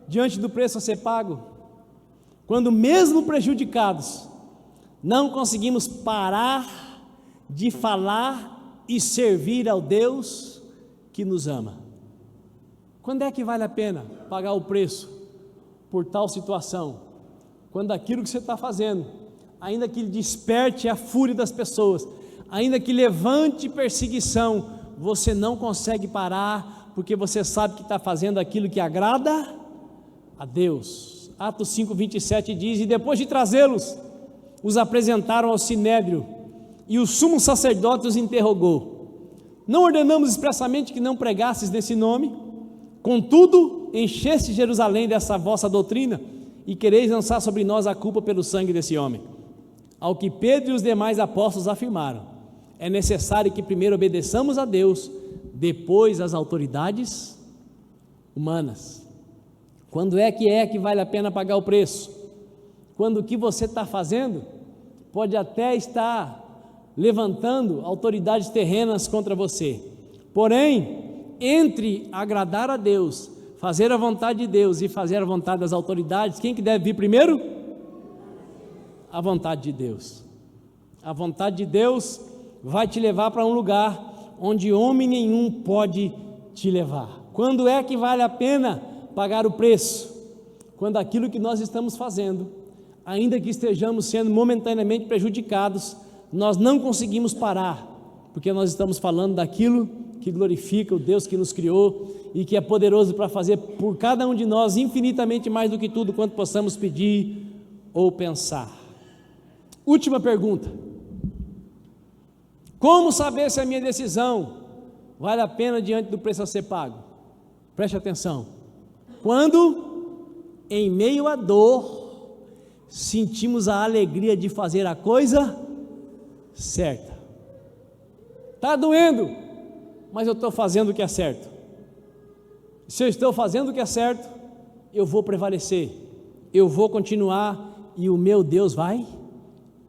diante do preço a ser pago? Quando mesmo prejudicados, não conseguimos parar de falar e servir ao Deus que nos ama. Quando é que vale a pena pagar o preço por tal situação? Quando aquilo que você está fazendo, ainda que desperte a fúria das pessoas, ainda que levante perseguição, você não consegue parar, porque você sabe que está fazendo aquilo que agrada a Deus. Atos 5:27 diz: e depois de trazê-los, os apresentaram ao sinédrio, e o sumo sacerdote os interrogou: não ordenamos expressamente que não pregasses nesse nome? Contudo, encheste Jerusalém dessa vossa doutrina, e quereis lançar sobre nós a culpa pelo sangue desse homem. Ao que Pedro e os demais apóstolos afirmaram: é necessário que primeiro obedeçamos a Deus, depois às autoridades humanas. Quando é que vale a pena pagar o preço? Quando o que você está fazendo pode até estar levantando autoridades terrenas contra você, porém, entre agradar a Deus, fazer a vontade de Deus e fazer a vontade das autoridades, quem que deve vir primeiro? A vontade de Deus. A vontade de Deus vai te levar para um lugar onde homem nenhum pode te levar. Quando é que vale a pena pagar o preço? Quando aquilo que nós estamos fazendo, ainda que estejamos sendo momentaneamente prejudicados, nós não conseguimos parar, porque nós estamos falando daquilo que glorifica o Deus que nos criou e que é poderoso para fazer por cada um de nós infinitamente mais do que tudo quanto possamos pedir ou pensar. Última pergunta: como saber se a minha decisão vale a pena diante do preço a ser pago? Preste atenção. Quando, em meio à dor, sentimos a alegria de fazer a coisa certa. Está doendo, mas eu estou fazendo o que é certo. Se eu estou fazendo o que é certo, eu vou prevalecer, eu vou continuar e o meu Deus vai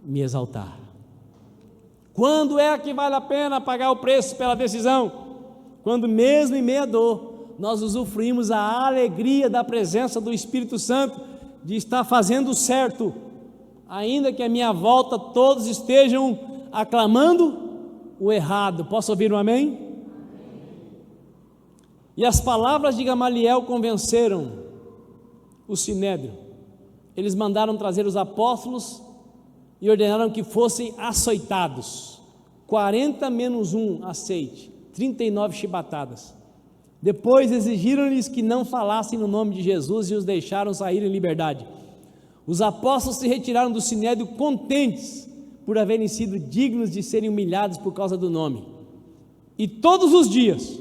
me exaltar. Quando é que vale a pena pagar o preço pela decisão? Quando mesmo em meio à dor, nós usufruímos a alegria da presença do Espírito Santo, de estar fazendo o certo, ainda que à minha volta todos estejam aclamando o errado. Posso ouvir um amém? E as palavras de Gamaliel convenceram o sinédrio. Eles mandaram trazer os apóstolos e ordenaram que fossem açoitados, 40 menos 1 aceite, 39 chibatadas. Depois exigiram-lhes que não falassem no nome de Jesus e os deixaram sair em liberdade. Os apóstolos se retiraram do sinédrio contentes por haverem sido dignos de serem humilhados por causa do nome. E todos os dias,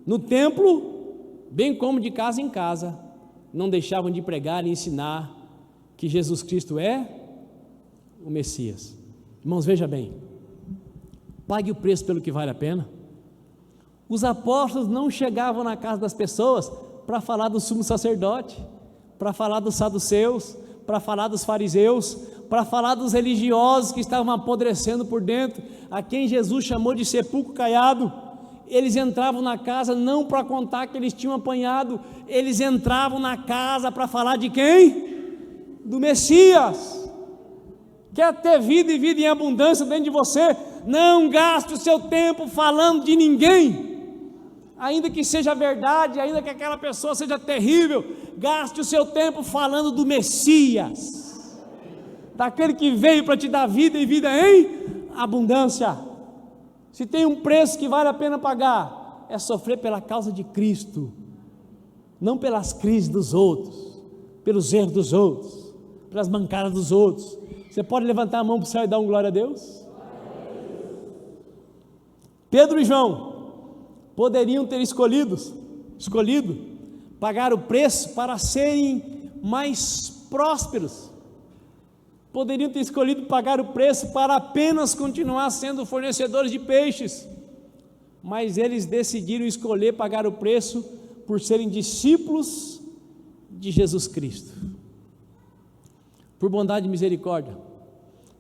no templo, bem como de casa em casa, não deixavam de pregar e ensinar que Jesus Cristo é o Messias. Irmãos, veja bem, pague o preço pelo que vale a pena. Os apóstolos não chegavam na casa das pessoas para falar do sumo sacerdote, para falar dos saduceus, para falar dos fariseus, para falar dos religiosos que estavam apodrecendo por dentro, a quem Jesus chamou de sepulcro caiado. Eles entravam na casa não para contar que eles tinham apanhado, eles entravam na casa para falar de quem? Do Messias. Quer ter vida e vida em abundância dentro de você? Não gaste o seu tempo falando de ninguém, ainda que seja verdade, ainda que aquela pessoa seja terrível. Gaste o seu tempo falando do Messias, daquele que veio para te dar vida e vida em abundância. Se tem um preço que vale a pena pagar, é sofrer pela causa de Cristo, não pelas crises dos outros, pelos erros dos outros. pelas bancadas dos outros. Você pode levantar a mão para o céu e dar um glória a Deus? Pedro e João poderiam ter escolhido pagar o preço para serem mais prósperos. Poderiam ter escolhido pagar o preço para apenas continuar sendo fornecedores de peixes. Mas eles decidiram escolher pagar o preço por serem discípulos de Jesus Cristo. Por bondade e misericórdia,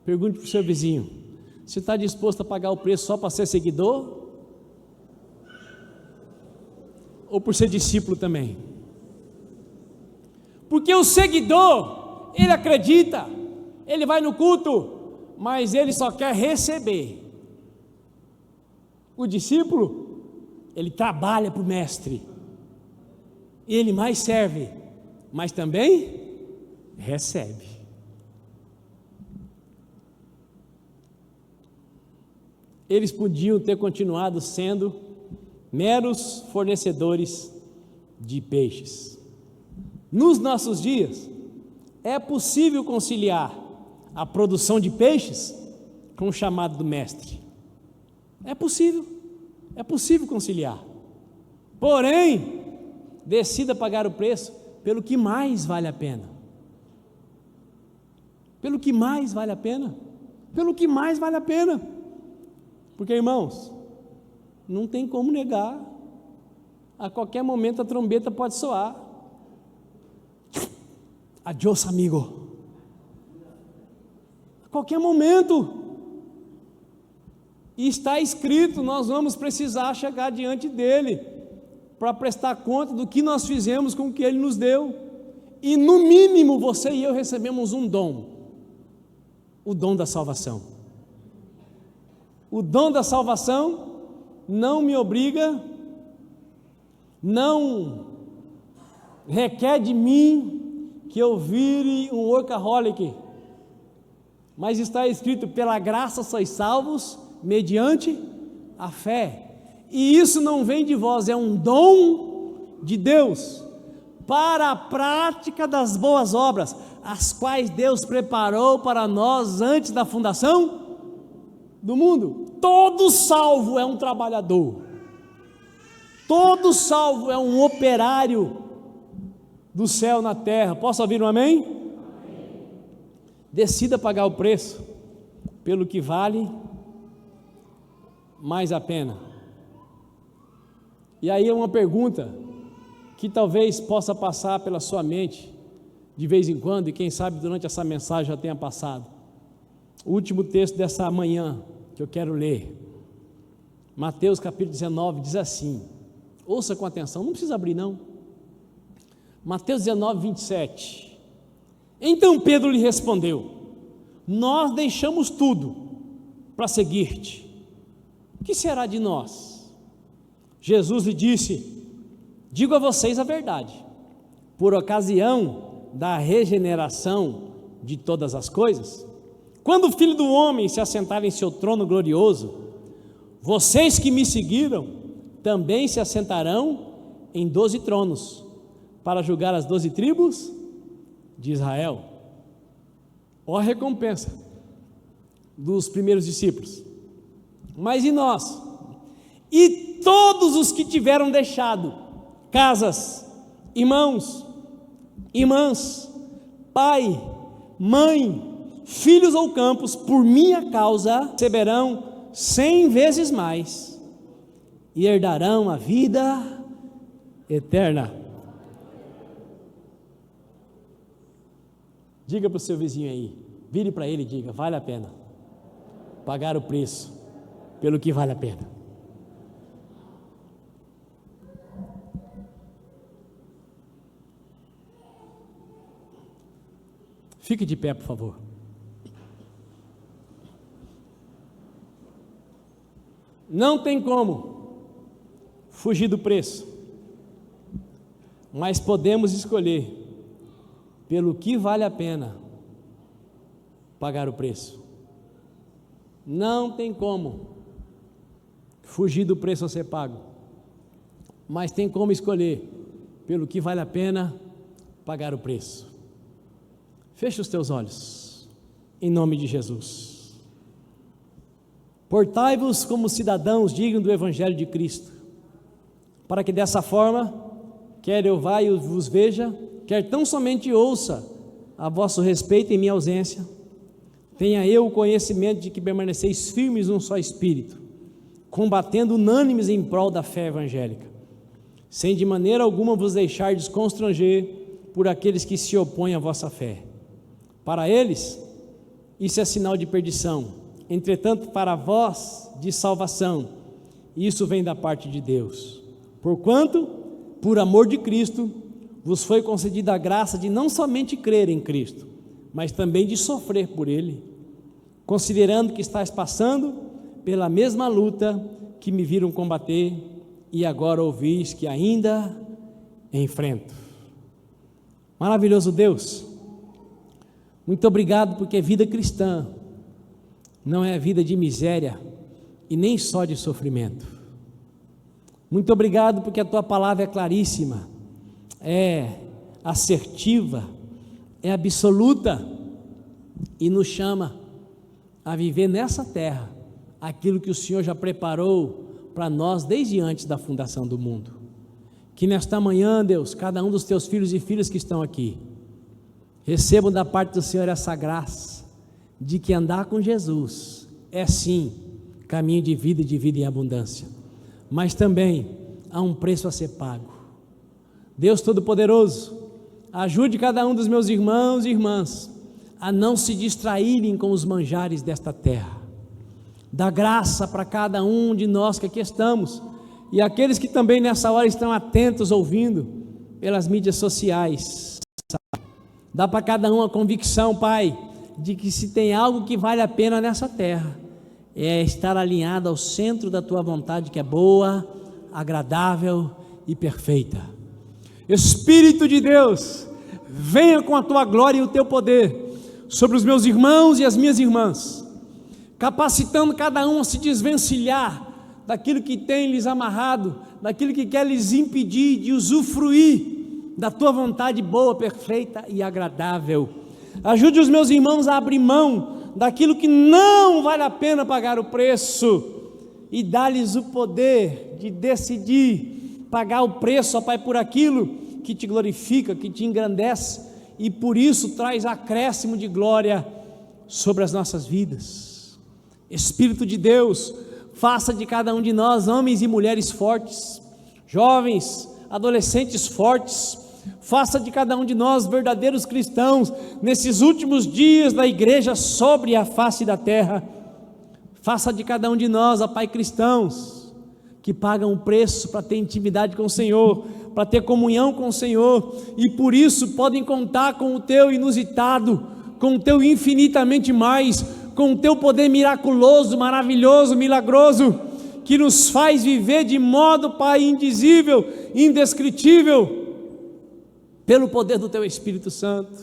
pergunte para o seu vizinho: você está disposto a pagar o preço só para ser seguidor? Ou por ser discípulo também? Porque o seguidor, ele acredita, ele vai no culto, mas ele só quer receber. O discípulo, ele trabalha para o mestre, ele mais serve, mas também recebe. Eles podiam ter continuado sendo meros fornecedores de peixes. Nos nossos dias, é possível conciliar a produção de peixes com o chamado do mestre. É possível conciliar. Porém, decida pagar o preço pelo que mais vale a pena. Pelo que mais vale a pena. Pelo que mais vale a pena. Porque, irmãos, não tem como negar, a qualquer momento a trombeta pode soar. Adiós, amigo. A qualquer momento. E está escrito, nós vamos precisar chegar diante dele para prestar conta do que nós fizemos com o que ele nos deu. E no mínimo você e eu recebemos um dom, o dom da salvação. O dom da salvação não me obriga, não requer de mim que eu vire um workaholic, mas está escrito: pela graça sois salvos mediante a fé, e isso não vem de vós, é um dom de Deus, para a prática das boas obras, as quais Deus preparou para nós antes da fundação do mundo. Todo salvo é um trabalhador, todo salvo é um operário do céu na terra. Posso ouvir um amém? Amém. Decida pagar o preço pelo que vale mais a pena. E aí é uma pergunta que talvez possa passar pela sua mente de vez em quando, e quem sabe durante essa mensagem já tenha passado. O último texto dessa manhã que eu quero ler, Mateus capítulo 19, diz assim, ouça com atenção, não precisa abrir não. Mateus 19, 27. Então Pedro lhe respondeu: nós deixamos tudo para seguir-te, o que será de nós? Jesus lhe disse: digo a vocês a verdade, por ocasião da regeneração de todas as coisas, quando o Filho do Homem se assentar em seu trono glorioso, vocês que me seguiram também se assentarão em 12 tronos, para julgar as 12 tribos de Israel. Ó a recompensa dos primeiros discípulos. Mas e nós? E todos os que tiveram deixado casas, irmãos, irmãs, pai, mãe, filhos ou campos, por minha causa, receberão 100 vezes mais e herdarão a vida eterna. Diga para o seu vizinho aí, vire para ele e diga: vale a pena pagar o preço pelo que vale a pena. Fique de pé, por favor. Não tem como fugir do preço, mas podemos escolher pelo que vale a pena pagar o preço. Não tem como fugir do preço a ser pago, mas tem como escolher pelo que vale a pena pagar o preço. Feche os teus olhos, em nome de Jesus. Portai-vos como cidadãos dignos do Evangelho de Cristo, para que dessa forma, quer eu vá e vos veja, quer tão somente ouça a vosso respeito em minha ausência, tenha eu o conhecimento de que permaneceis firmes num só espírito, combatendo unânimes em prol da fé evangélica, sem de maneira alguma vos deixar desconstranger por aqueles que se opõem à vossa fé. Para eles, isso é sinal de perdição, entretanto para vós de salvação, isso vem da parte de Deus, porquanto, por amor de Cristo, vos foi concedida a graça de não somente crer em Cristo, mas também de sofrer por Ele, considerando que estáis passando pela mesma luta que me viram combater, e agora ouvis que ainda enfrento. Maravilhoso Deus, muito obrigado, porque vida cristã não é vida de miséria e nem só de sofrimento. Muito obrigado, porque a tua palavra é claríssima, é assertiva, é absoluta e nos chama a viver nessa terra aquilo que o Senhor já preparou para nós desde antes da fundação do mundo. Que nesta manhã, Deus, cada um dos teus filhos e filhas que estão aqui recebam da parte do Senhor essa graça de que andar com Jesus é sim caminho de vida em abundância, mas também há um preço a ser pago. Deus Todo-Poderoso, ajude cada um dos meus irmãos e irmãs a não se distraírem com os manjares desta terra. Dá graça para cada um de nós que aqui estamos, e aqueles que também nessa hora estão atentos ouvindo pelas mídias sociais. Dá para cada um a convicção, Pai, de que se tem algo que vale a pena nessa terra, é estar alinhado ao centro da tua vontade, que é boa, agradável e perfeita. Espírito de Deus, venha com a tua glória e o teu poder sobre os meus irmãos e as minhas irmãs, capacitando cada um a se desvencilhar daquilo que tem lhes amarrado, daquilo que quer lhes impedir de usufruir da tua vontade boa, perfeita e agradável. Ajude os meus irmãos a abrir mão daquilo que não vale a pena pagar o preço, e dá-lhes o poder de decidir pagar o preço, ó Pai, por aquilo que te glorifica, que te engrandece, e por isso traz acréscimo de glória sobre as nossas vidas. Espírito de Deus, faça de cada um de nós homens e mulheres fortes, jovens, adolescentes fortes. Faça de cada um de nós verdadeiros cristãos nesses últimos dias da igreja sobre a face da terra. Faça de cada um de nós, ó Pai, cristãos que pagam o preço para ter intimidade com o Senhor, para ter comunhão com o Senhor, e por isso podem contar com o teu inusitado, com o teu infinitamente mais, com o teu poder miraculoso, maravilhoso, milagroso, que nos faz viver de modo, Pai, indizível, indescritível, pelo poder do teu Espírito Santo.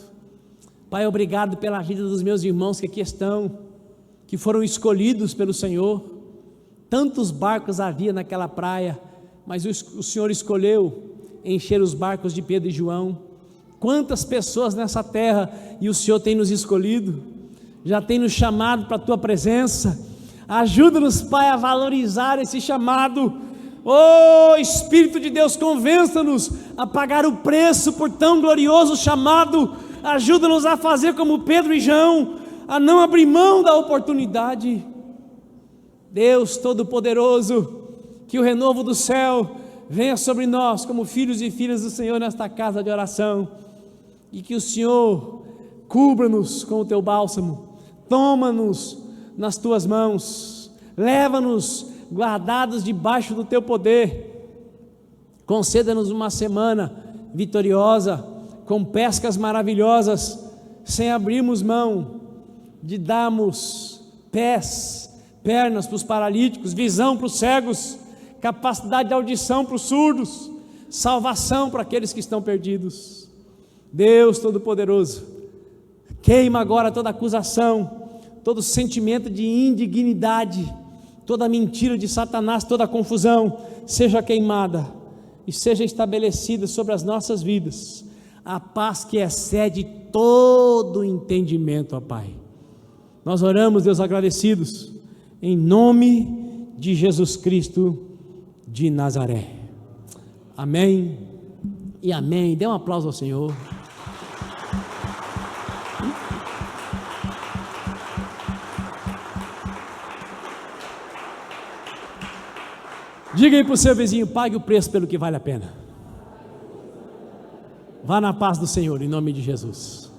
Pai, obrigado pela vida dos meus irmãos que aqui estão, que foram escolhidos pelo Senhor. Tantos barcos havia naquela praia, mas o Senhor escolheu encher os barcos de Pedro e João. Quantas pessoas nessa terra, e o Senhor tem nos escolhido, já tem nos chamado para a tua presença. Ajuda-nos, Pai, a valorizar esse chamado. Oh Espírito de Deus, convença-nos a pagar o preço por tão glorioso chamado. Ajuda-nos a fazer como Pedro e João, a não abrir mão da oportunidade. Deus Todo-Poderoso, que o renovo do céu venha sobre nós como filhos e filhas do Senhor nesta casa de oração, e que o Senhor cubra-nos com o teu bálsamo, toma-nos nas tuas mãos, leva-nos guardados debaixo do teu poder, conceda-nos uma semana vitoriosa, com pescas maravilhosas, sem abrirmos mão de darmos pés, pernas para os paralíticos, visão para os cegos, capacidade de audição para os surdos, salvação para aqueles que estão perdidos. Deus Todo-Poderoso, queima agora toda acusação, todo sentimento de indignidade, toda mentira de Satanás, toda confusão, seja queimada e seja estabelecida sobre as nossas vidas a paz que excede todo entendimento, ó Pai. Nós oramos, Deus, agradecidos, em nome de Jesus Cristo de Nazaré. Amém e amém. Dê um aplauso ao Senhor. Diga aí para o seu vizinho: pague o preço pelo que vale a pena. Vá na paz do Senhor, em nome de Jesus.